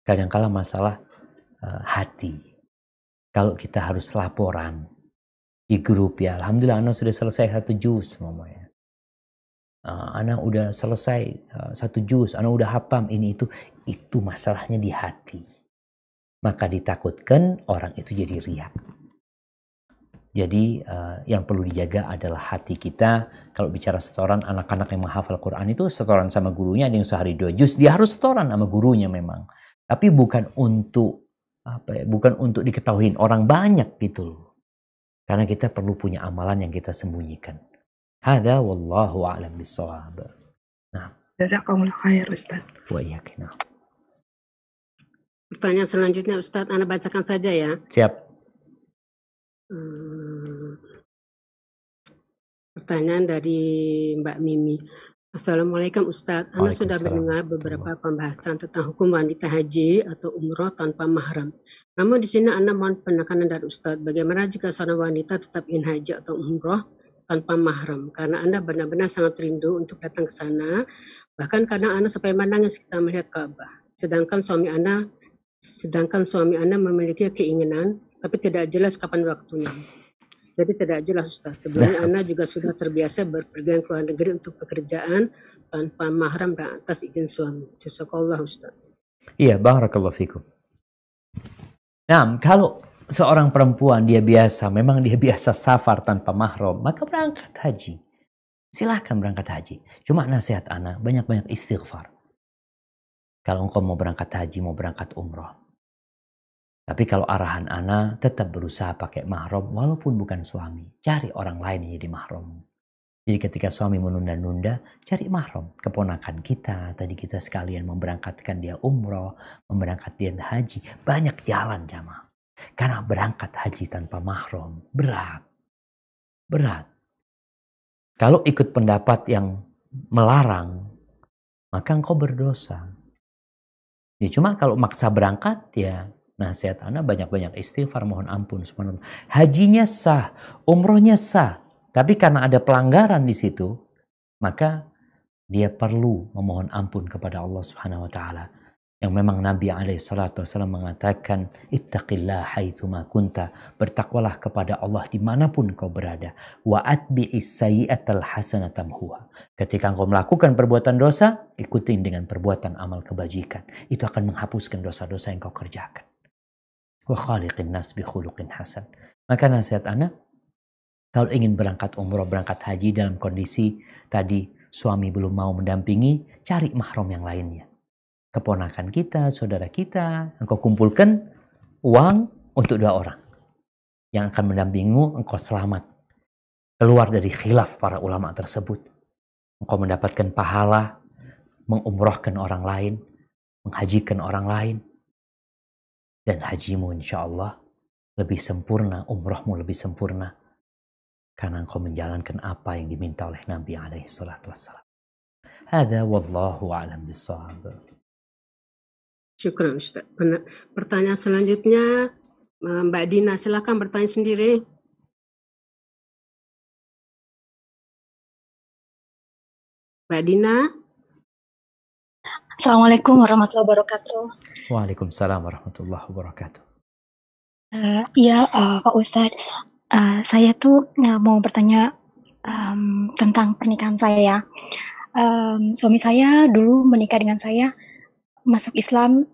kadang-kala masalah hati. Kalau kita harus laporan di grup ya, alhamdulillah anak sudah selesai 1 juz semuanya. Ana udah selesai 1 juz, ana udah hatam ini itu masalahnya di hati. Maka ditakutkan orang itu jadi riya. Jadi yang perlu dijaga adalah hati kita. Kalau bicara setoran, anak-anak yang menghafal Quran itu setoran sama gurunya, ada yang sehari 2 juz, dia harus setoran sama gurunya memang. Tapi bukan untuk bukan untuk diketahui orang banyak gitu loh. Karena kita perlu punya amalan yang kita sembunyikan. Hada wallahu a'lam bissawab. Nah, Jazakumullah khair Ustaz. wa iyyakum. Pertanyaan selanjutnya Ustaz, Anda bacakan saja ya. Siap. Pertanyaan dari Mbak Mimi. Assalamualaikum Ustadz, Anda sudah mendengar beberapa pembahasan tentang hukum wanita haji atau umroh tanpa mahram. Namun di sini Anda mohon penekanan dari Ustadz, bagaimana jika seorang wanita tetap ingin haji atau umroh tanpa mahram? Karena Anda benar-benar sangat rindu untuk datang ke sana, bahkan kadang Anda sampai menangis kita melihat Ka'bah. Sedangkan suami Anda memiliki keinginan, tapi tidak jelas kapan waktunya. Jadi tidak jelas Ustaz. Sebelumnya Anda juga sudah terbiasa berpergian ke luar negeri untuk pekerjaan tanpa mahram dan atas izin suami. Jazakallah Ustaz. Iya, barakallahu fikum. Nah, kalau seorang perempuan memang dia biasa safar tanpa mahram, maka berangkat haji. Silahkan berangkat haji. Cuma nasihat ana, banyak-banyak istighfar. Kalau engkau mau berangkat haji, mau berangkat umroh. Tapi kalau arahan ana tetap berusaha pakai mahram walaupun bukan suami. Cari orang lain yang jadi mahram. Jadi ketika suami menunda-nunda, cari mahram. Keponakan kita, tadi kita sekalian memberangkatkan dia umroh, memberangkat dia haji. Banyak jalan jamaah. Karena berangkat haji tanpa mahram, berat. Berat. Kalau ikut pendapat yang melarang, maka engkau berdosa. Ya, cuma kalau maksa berangkat, ya nasihat ana banyak-banyak istighfar, mohon ampun. Hajinya sah, umrohnya sah. Tapi karena ada pelanggaran di situ, maka dia perlu memohon ampun kepada Allah Subhanahu wa taala. Yang memang Nabi SAW mengatakan, ittaqillah haitsuma kunta, bertakwalah kepada Allah dimanapun kau berada. Wa atbi'is sayyi'atal hasanata tamhuha. Ketika engkau melakukan perbuatan dosa, ikutin dengan perbuatan amal kebajikan. Itu akan menghapuskan dosa-dosa yang kau kerjakan. Wa khaliqin nas bi khuluqin hasan. Maka nasihat ana, kalau ingin berangkat umroh, berangkat haji dalam kondisi tadi suami belum mau mendampingi, cari mahram yang lainnya. Keponakan kita, saudara kita, engkau kumpulkan uang untuk 2 orang yang akan mendampingimu, engkau selamat keluar dari khilaf para ulama tersebut. Engkau mendapatkan pahala mengumrohkan orang lain, menghajikan orang lain. Dan hajimu insya Allah lebih sempurna, umrohmu lebih sempurna. Karena engkau menjalankan apa yang diminta oleh Nabi SAW. Hada wallahu a'lam bissawab. Syukran Ustaz. Pertanyaan selanjutnya Mbak Dina, silakan bertanya sendiri. Mbak Dina. Assalamualaikum warahmatullahi wabarakatuh. Waalaikumsalam warahmatullahi wabarakatuh. Iya Pak Ustadz, saya tuh mau bertanya tentang pernikahan saya. Suami saya dulu menikah dengan saya, masuk Islam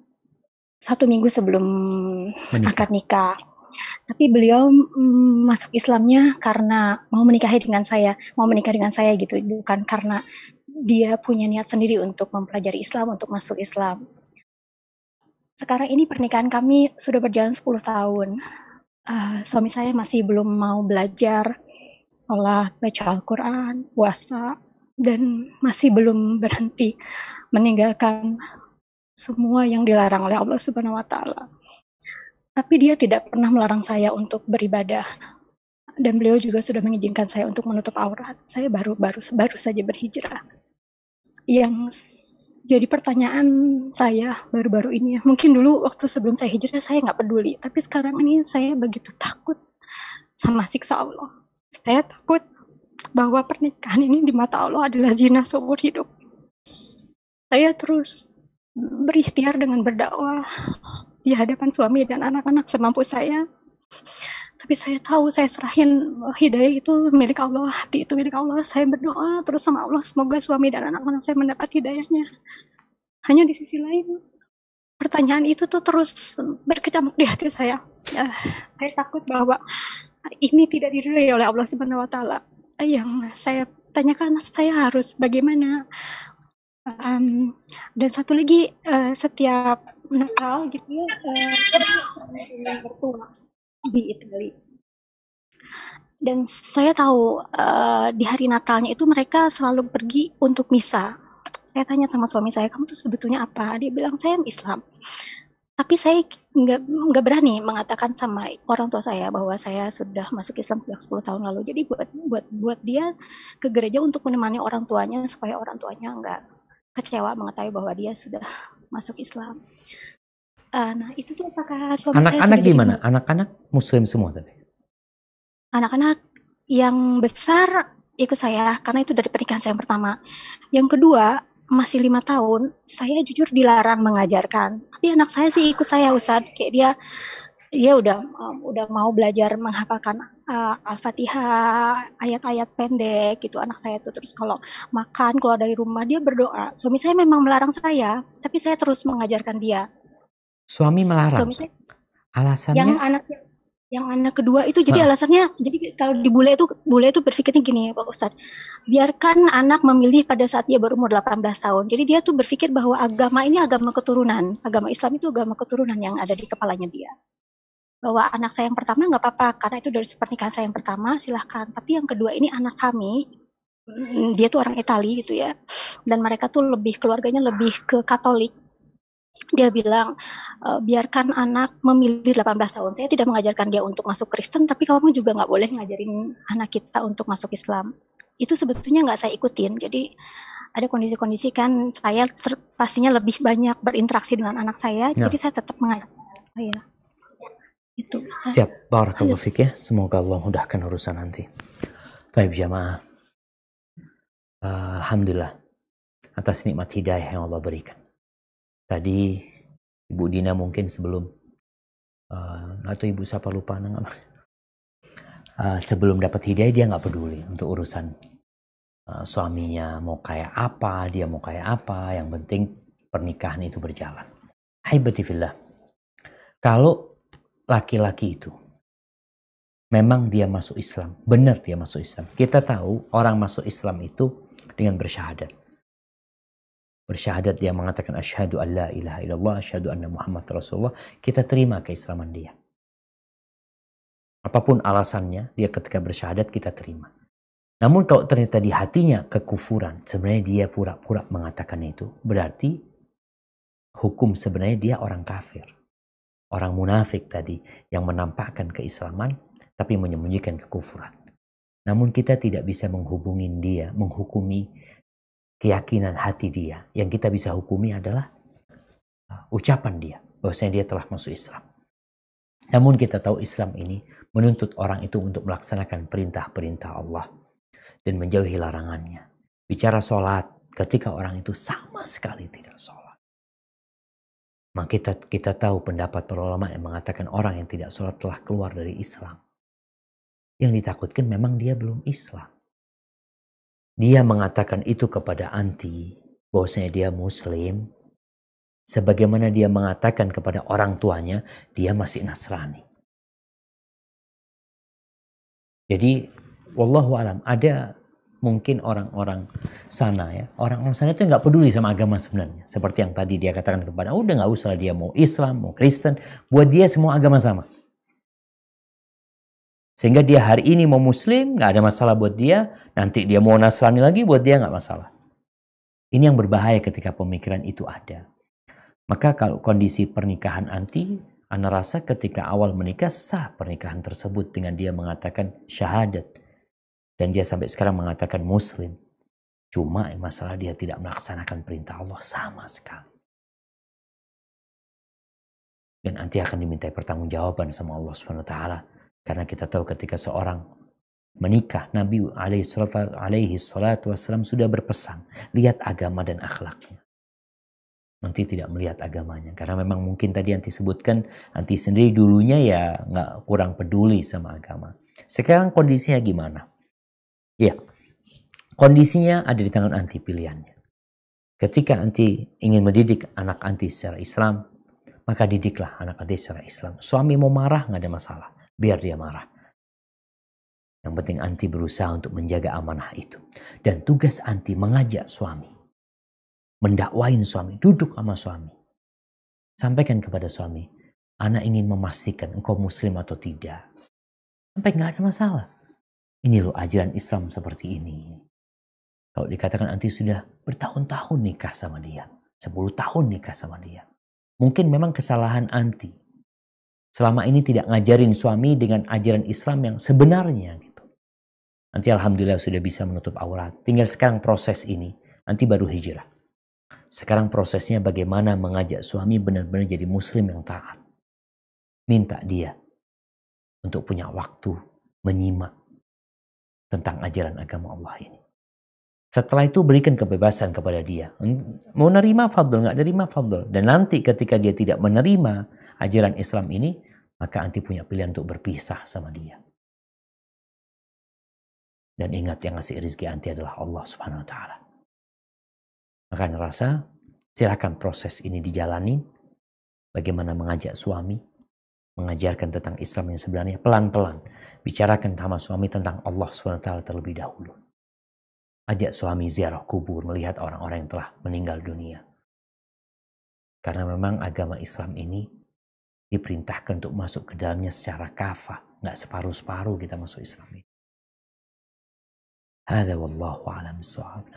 1 minggu sebelum akad nikah. Tapi beliau masuk Islamnya karena mau menikah dengan saya gitu, bukan karena dia punya niat sendiri untuk mempelajari Islam, untuk masuk Islam. Sekarang ini pernikahan kami sudah berjalan 10 tahun. Suami saya masih belum mau belajar sholat, baca Al-Quran, puasa, dan masih belum berhenti meninggalkan semua yang dilarang oleh Allah Subhanahu wa Ta'ala. Tapi dia tidak pernah melarang saya untuk beribadah. Dan beliau juga sudah mengizinkan saya untuk menutup aurat. Saya baru saja berhijrah. Yang jadi pertanyaan saya baru-baru ini, mungkin dulu waktu sebelum saya hijrah saya nggak peduli, tapi sekarang ini saya begitu takut sama siksa Allah. Saya takut bahwa pernikahan ini di mata Allah adalah zina seumur hidup. Saya terus berikhtiar dengan berdakwah di hadapan suami dan anak-anak semampu saya. Tapi saya tahu saya serahin hidayah itu milik Allah, hati itu milik Allah. Saya berdoa terus sama Allah semoga suami dan anak-anak saya mendapat hidayahnya. Hanya di sisi lain pertanyaan itu tuh terus berkecamuk di hati saya. Saya takut bahwa ini tidak diridhoi oleh Allah Subhanahu wa taala. Yang saya tanyakan, saya harus bagaimana? Dan satu lagi, setiap Natal gitu ya, mertua di Italia. Dan saya tahu di hari Natalnya itu mereka selalu pergi untuk misa. Saya tanya sama suami saya, kamu tuh sebetulnya apa? Dia bilang, saya Islam. Tapi saya nggak berani mengatakan sama orang tua saya bahwa saya sudah masuk Islam sejak 10 tahun lalu. Jadi buat dia ke gereja untuk menemani orang tuanya supaya orang tuanya nggak kecewa mengetahui bahwa dia sudah masuk Islam. Nah itu tuh apakah suami saya Anak-anak gimana? Anak-anak Muslim semua tadi? Anak-anak yang besar ikut saya karena itu dari pernikahan saya yang pertama. Yang kedua masih 5 tahun, saya jujur dilarang mengajarkan. Tapi anak saya sih ikut saya, Ustadz. Kayak dia udah mau belajar menghafalkan Al-Fatihah, ayat-ayat pendek gitu anak saya tuh. Terus kalau makan keluar dari rumah dia berdoa. Suami saya memang melarang saya, tapi saya terus mengajarkan dia. Suami melarang? Suami saya, alasannya? Yang anak kedua itu jadi alasannya, jadi kalau di bule itu berpikirnya gini Pak Ustadz, biarkan anak memilih pada saat dia baru umur 18 tahun. Jadi dia tuh berpikir bahwa agama ini agama keturunan, agama Islam itu agama keturunan yang ada di kepalanya dia. Bahwa anak saya yang pertama nggak apa-apa, karena itu dari pernikahan saya yang pertama, silahkan. Tapi yang kedua ini anak kami, dia tuh orang Itali gitu ya, dan mereka tuh keluarganya lebih ke Katolik. Dia bilang, biarkan anak memilih 18 tahun. Saya tidak mengajarkan dia untuk masuk Kristen, tapi kamu juga nggak boleh ngajarin anak kita untuk masuk Islam. Itu sebetulnya nggak saya ikutin. Jadi ada kondisi-kondisi kan saya pastinya lebih banyak berinteraksi dengan anak saya, jadi saya tetap mengajarkan anak saya. Itu. Siap, barakallahu fiik ya. Semoga Allah mudahkan urusan nanti. Baik jamaah. Alhamdulillah atas nikmat hidayah yang Allah berikan. Tadi Ibu Dina mungkin sebelum atau Ibu siapa lupa sebelum dapat hidayah dia nggak peduli untuk urusan suaminya mau kayak apa, dia mau kayak apa, yang penting pernikahan itu berjalan. Haibati fillah. Kalau laki-laki itu memang dia masuk Islam, benar dia masuk Islam. Kita tahu orang masuk Islam itu dengan bersyahadat. Bersyahadat dia mengatakan asyhadu an la ilaha illallah, asyhadu anna Muhammad Rasulullah, kita terima keislaman dia. Apapun alasannya, dia ketika bersyahadat kita terima. Namun kalau ternyata di hatinya kekufuran, sebenarnya dia pura-pura mengatakan itu, berarti hukum sebenarnya dia orang kafir. Orang munafik tadi yang menampakkan keislaman tapi menyembunyikan kekufuran. Namun kita tidak bisa menghubungi dia, menghukumi keyakinan hati dia. Yang kita bisa hukumi adalah ucapan dia, bahwasanya dia telah masuk Islam. Namun kita tahu Islam ini menuntut orang itu untuk melaksanakan perintah-perintah Allah dan menjauhi larangannya. Bicara sholat, ketika orang itu sama sekali tidak sholat. Maka kita tahu pendapat para ulama yang mengatakan orang yang tidak sholat telah keluar dari Islam. Yang ditakutkan memang dia belum Islam. Dia mengatakan itu kepada anti, bahwasanya dia Muslim, sebagaimana dia mengatakan kepada orang tuanya, dia masih Nasrani. Jadi, wallahu alam, ada mungkin orang-orang sana ya, orang-orang sana itu nggak peduli sama agama sebenarnya. Seperti yang tadi dia katakan kepada, udah nggak usah dia mau Islam, mau Kristen, buat dia semua agama sama. Sehingga dia hari ini mau Muslim, nggak ada masalah buat dia. Nanti dia mau Nasrani lagi, buat dia nggak masalah. Ini yang berbahaya ketika pemikiran itu ada. Maka kalau kondisi pernikahan anti, Ana rasa ketika awal menikah sah pernikahan tersebut dengan dia mengatakan syahadat. Dan dia sampai sekarang mengatakan Muslim. Cuma masalah dia tidak melaksanakan perintah Allah sama sekali. Dan nanti akan dimintai pertanggungjawaban sama Allah Subhanahu wa taala. Karena kita tahu ketika seorang menikah, Nabi alaihi salatu wassalam sudah berpesan, lihat agama dan akhlaknya. Anti tidak melihat agamanya. Karena memang mungkin tadi Anti sebutkan, Anti sendiri dulunya ya nggak kurang peduli sama agama. Sekarang kondisinya gimana? Ya, kondisinya ada di tangan Anti pilihannya. Ketika Anti ingin mendidik anak Anti secara Islam, maka didiklah anak Anti secara Islam. Suami mau marah nggak ada masalah, biar dia marah. Yang penting Anti berusaha untuk menjaga amanah itu. Dan tugas Anti mengajak suami. Mendakwain suami. Duduk sama suami. Sampaikan kepada suami. Anak ingin memastikan engkau muslim atau tidak. Sampai gak ada masalah. Ini loh ajaran Islam seperti ini. Kalau dikatakan Anti sudah bertahun-tahun nikah sama dia. 10 tahun nikah sama dia. Mungkin memang kesalahan Anti. Selama ini tidak ngajarin suami dengan ajaran Islam yang sebenarnya. Nanti alhamdulillah sudah bisa menutup aurat. Tinggal sekarang proses ini. Nanti baru hijrah. Sekarang prosesnya bagaimana mengajak suami benar-benar jadi muslim yang taat. Minta dia untuk punya waktu menyimak tentang ajaran agama Allah ini. Setelah itu berikan kebebasan kepada dia. Mau nerima fadl, nggak nerima fadl. Dan nanti ketika dia tidak menerima ajaran Islam ini, maka Anti punya pilihan untuk berpisah sama dia. Dan ingat yang ngasih rezeki Anti adalah Allah Subhanahu wa Ta'ala. Maka rasa silakan proses ini dijalani. Bagaimana mengajak suami, mengajarkan tentang Islam yang sebenarnya pelan-pelan. Bicarakan sama suami tentang Allah Subhanahu wa Ta'ala terlebih dahulu. Ajak suami ziarah kubur, melihat orang-orang yang telah meninggal dunia. Karena memang agama Islam ini diperintahkan untuk masuk ke dalamnya secara kafah. Nggak separuh-separuh kita masuk Islam ini. Hadza wallahu a'lam bissawab.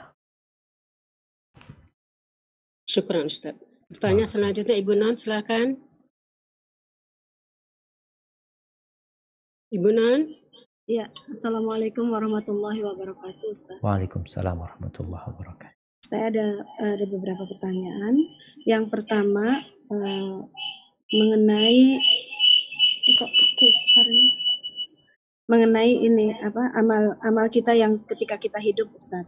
Syukran Ustaz. Pertanyaan selanjutnya Ibu Nan, silakan. Ibu Nan. Ya, Assalamualaikum warahmatullahi wabarakatuh, Ustaz. Waalaikumsalam warahmatullahi wabarakatuh. Saya ada beberapa pertanyaan. Yang pertama mengenai ini amal kita yang ketika kita hidup, Ustaz.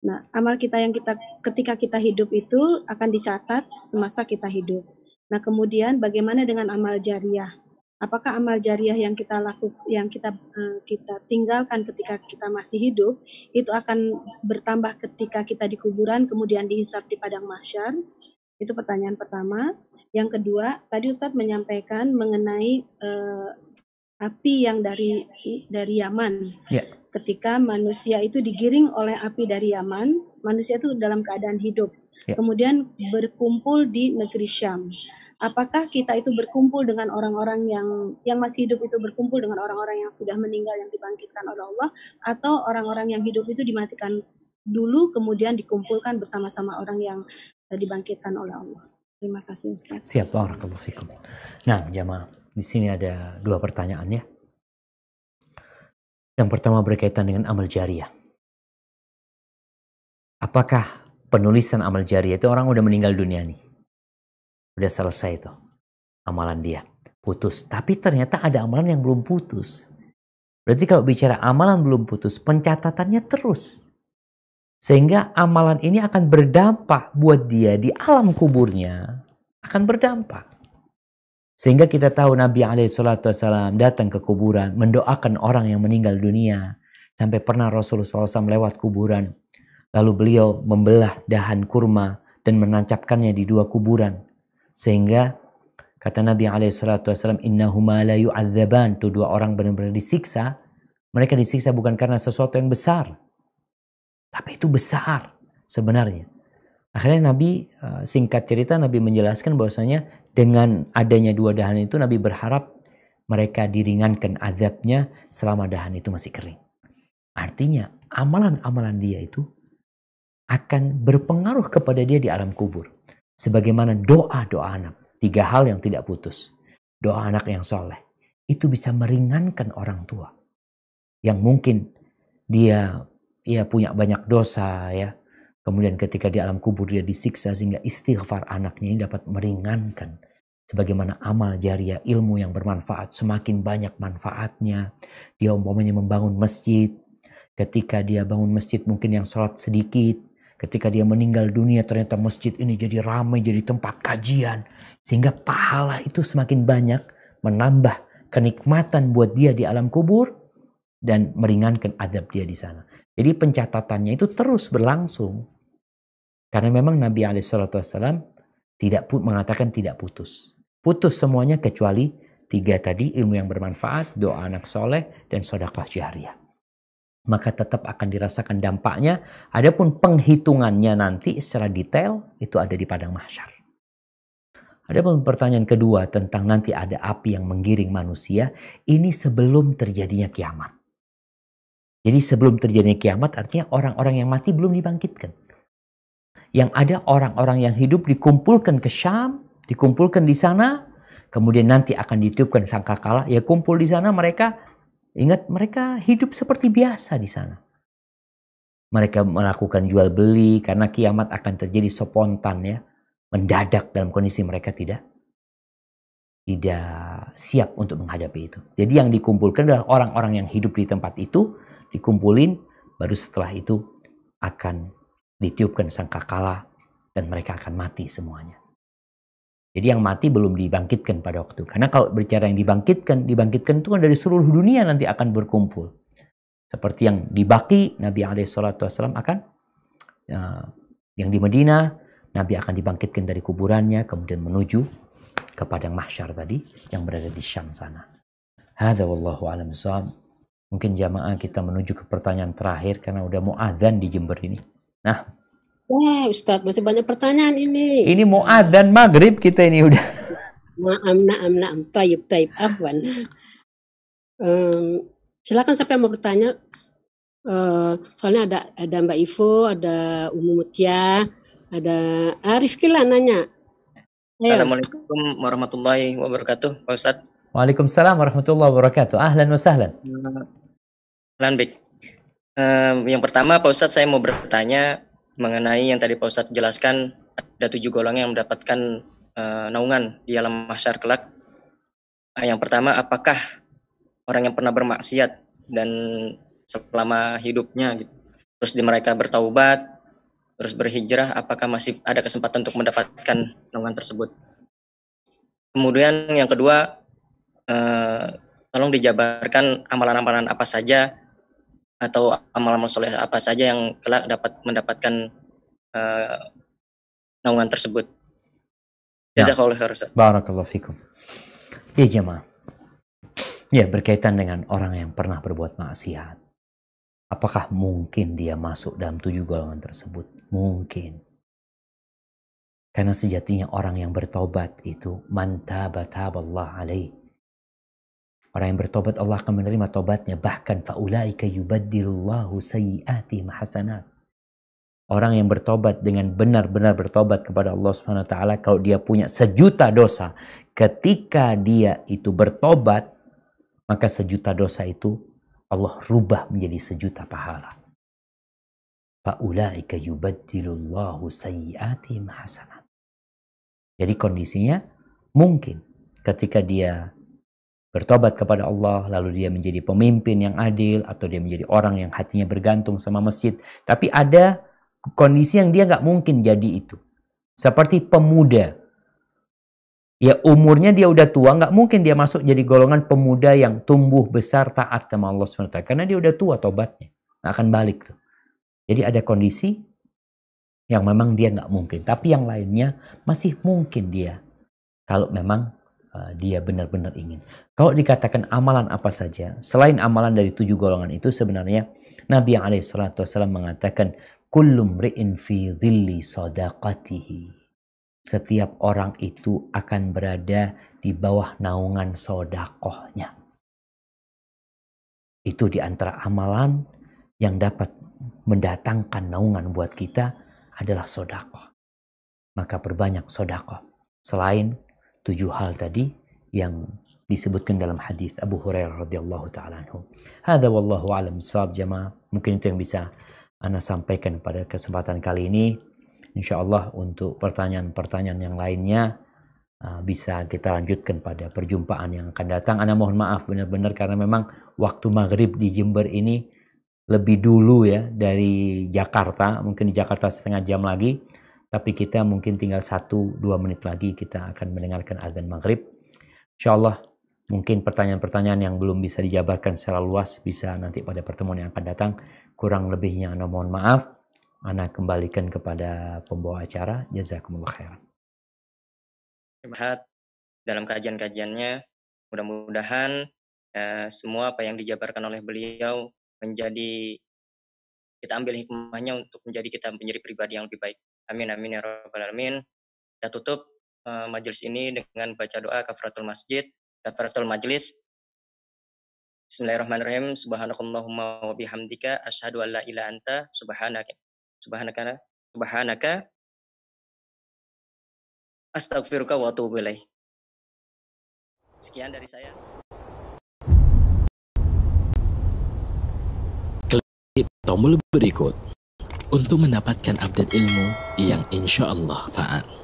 Nah, amal kita yang ketika kita hidup itu akan dicatat semasa kita hidup. Nah, kemudian bagaimana dengan amal jariah? Apakah amal jariah yang kita tinggalkan ketika kita masih hidup itu akan bertambah ketika kita di kuburan kemudian dihisab di padang mahsyar? Itu pertanyaan pertama. Yang kedua, tadi Ustadz menyampaikan mengenai api yang dari Yaman. Yeah. Ketika manusia itu digiring oleh api dari Yaman, manusia itu dalam keadaan hidup. Yeah. Kemudian berkumpul di negeri Syam. Apakah kita itu berkumpul dengan orang-orang yang masih hidup itu berkumpul dengan orang-orang yang sudah meninggal yang dibangkitkan oleh Allah, atau orang-orang yang hidup itu dimatikan dulu kemudian dikumpulkan bersama-sama orang yang dibangkitkan oleh Allah? Terima kasih Ustaz. Siap, barakallahu fikum. Nah, jamaah, di sini ada 2 pertanyaan ya. Yang pertama berkaitan dengan amal jariah. Apakah penulisan amal jariah itu orang udah meninggal dunia nih? Udah selesai itu amalan dia, putus. Tapi ternyata ada amalan yang belum putus. Berarti kalau bicara amalan belum putus, pencatatannya terus. Sehingga amalan ini akan berdampak buat dia di alam kuburnya. Akan berdampak. Sehingga kita tahu Nabi SAW datang ke kuburan, mendoakan orang yang meninggal dunia. Sampai pernah Rasulullah SAW lewat kuburan. Lalu beliau membelah dahan kurma dan menancapkannya di 2 kuburan. Sehingga kata Nabi SAW, innahuma la yu'adzaban, itu 2 orang benar-benar disiksa. Mereka disiksa bukan karena sesuatu yang besar, tapi itu besar sebenarnya. Akhirnya Nabi, singkat cerita, Nabi menjelaskan bahwasanya dengan adanya 2 dahan itu, Nabi berharap mereka diringankan azabnya selama dahan itu masih kering. Artinya amalan-amalan dia itu akan berpengaruh kepada dia di alam kubur. Sebagaimana doa-doa anak. 3 hal yang tidak putus. Doa anak yang soleh. Itu bisa meringankan orang tua. Yang mungkin dia punya banyak dosa ya. Kemudian ketika di alam kubur dia disiksa sehingga istighfar anaknya ini dapat meringankan. Sebagaimana amal jariah ilmu yang bermanfaat. Semakin banyak manfaatnya. Dia umpamanya membangun masjid. Ketika dia bangun masjid mungkin yang sholat sedikit. Ketika dia meninggal dunia ternyata masjid ini jadi ramai, jadi tempat kajian. Sehingga pahala itu semakin banyak, menambah kenikmatan buat dia di alam kubur dan meringankan adab dia di sana. Jadi pencatatannya itu terus berlangsung. Karena memang Nabi SAW mengatakan tidak putus. Putus semuanya kecuali 3 tadi, ilmu yang bermanfaat, doa anak soleh, dan sedekah jariyah. Maka tetap akan dirasakan dampaknya. Adapun penghitungannya nanti secara detail itu ada di padang mahsyar. Adapun pertanyaan kedua tentang nanti ada api yang menggiring manusia, ini sebelum terjadinya kiamat. Jadi sebelum terjadinya kiamat artinya orang-orang yang mati belum dibangkitkan. Yang ada orang-orang yang hidup dikumpulkan ke Syam, dikumpulkan di sana, kemudian nanti akan ditiupkan sangkakala, ya kumpul di sana mereka, ingat mereka hidup seperti biasa di sana. Mereka melakukan jual beli karena kiamat akan terjadi spontan ya, mendadak dalam kondisi mereka tidak siap untuk menghadapi itu. Jadi yang dikumpulkan adalah orang-orang yang hidup di tempat itu, dikumpulin, baru setelah itu akan ditiupkan sangkakala dan mereka akan mati semuanya. Jadi yang mati belum dibangkitkan pada waktu. Karena kalau berbicara yang dibangkitkan itu kan dari seluruh dunia nanti akan berkumpul. Seperti yang di Baqi, Nabi SAW akan, yang di Madinah, Nabi akan dibangkitkan dari kuburannya, kemudian menuju ke padang mahsyar tadi, yang berada di Syam sana. Hadza wallahu a'lam bishawab. Mungkin jamaah kita menuju ke pertanyaan terakhir, karena udah mau adzan di Jember ini. Nah, wah Ustadz masih banyak pertanyaan ini. Ini mau adzan maghrib kita ini udah. Naam. Taib. Afwan. Silakan siapa yang mau bertanya. Soalnya ada Mbak Ivo, ada Umu Mutia, ada Arif Kila nanya. Assalamualaikum warahmatullahi wabarakatuh, Pak Ustadz. Waalaikumsalam warahmatullahi wabarakatuh. Ahlan wa sahlan. Baik. Yang pertama Pak Ustadz, saya mau bertanya mengenai yang tadi Pak Ustadz jelaskan, ada 7 golongan yang mendapatkan naungan di alam mahsyar kelak. Yang pertama, apakah orang yang pernah bermaksiat dan selama hidupnya gitu, terus mereka bertaubat, terus berhijrah, apakah masih ada kesempatan untuk mendapatkan naungan tersebut? Kemudian yang kedua, tolong dijabarkan amalan-amalan apa saja atau amal-amal soleh apa saja yang kelak dapat mendapatkan naungan tersebut. Jazakallahu khairan. Barakallahu fikum. Ya jemaah. Ya, berkaitan dengan orang yang pernah berbuat maksiat. Apakah mungkin dia masuk dalam 7 golongan tersebut? Mungkin. Karena sejatinya orang yang bertobat itu man taba taballahu alaihi. Orang yang bertobat Allah akan menerima tobatnya. Bahkan faulaika yubaddilullahu sayyi'atihim hasanat. Orang yang bertobat dengan benar-benar bertobat kepada Allah Subhanahu wa taala, kalau dia punya 1 juta dosa, ketika dia itu bertobat, maka 1 juta dosa itu Allah rubah menjadi 1 juta pahala. Faulaika yubaddilullahu sayyi'atihim hasanat. Jadi kondisinya mungkin ketika dia bertobat kepada Allah, lalu dia menjadi pemimpin yang adil, atau dia menjadi orang yang hatinya bergantung sama masjid. Tapi ada kondisi yang dia nggak mungkin jadi itu. Seperti pemuda. Ya umurnya dia udah tua, nggak mungkin dia masuk jadi golongan pemuda yang tumbuh besar taat sama Allah SWT. Karena dia udah tua tobatnya. Nggak akan balik tuh. Jadi ada kondisi yang memang dia nggak mungkin. Tapi yang lainnya masih mungkin dia. Kalau memang dia benar-benar ingin. Kalau dikatakan amalan apa saja, selain amalan dari 7 golongan itu, sebenarnya Nabi SAW mengatakan, Kullu mri'in fi dhilli sadaqatihi. Setiap orang itu akan berada di bawah naungan sodakohnya. Itu di antara amalan yang dapat mendatangkan naungan buat kita adalah sodakoh. Maka perbanyak sodakoh. Selain 7 hal tadi yang disebutkan dalam hadis Abu Hurairah radhiyallahu taala anhu. Hadza wallahu a'lam bishawab jemaah. Mungkin itu yang bisa Ana sampaikan pada kesempatan kali ini. Insyaallah untuk pertanyaan-pertanyaan yang lainnya bisa kita lanjutkan pada perjumpaan yang akan datang. Ana mohon maaf benar-benar karena memang waktu maghrib di Jember ini lebih dulu ya dari Jakarta, mungkin di Jakarta setengah jam lagi, tapi kita mungkin tinggal 1-2 menit lagi kita akan mendengarkan azan maghrib. Insyaallah mungkin pertanyaan-pertanyaan yang belum bisa dijabarkan secara luas bisa nanti pada pertemuan yang akan datang. Kurang lebihnya ana mohon maaf. Ana kembalikan kepada pembawa acara. Jazakumullah khairan. Dalam kajian-kajiannya, mudah-mudahan semua apa yang dijabarkan oleh beliau menjadi, kita ambil hikmahnya untuk kita menjadi pribadi yang lebih baik. Amin amin ya rabbal alamin. Kita tutup majelis ini dengan baca doa kafaratul majlis. Bismillahirrahmanirrahim. Subhanakallahumma wa bihamdika asyhadu an la ilaha anta subhanaka astaghfiruka wa atubu ilaik. Sekian dari saya. Klik tombol berikut untuk mendapatkan update ilmu yang insya Allah faat.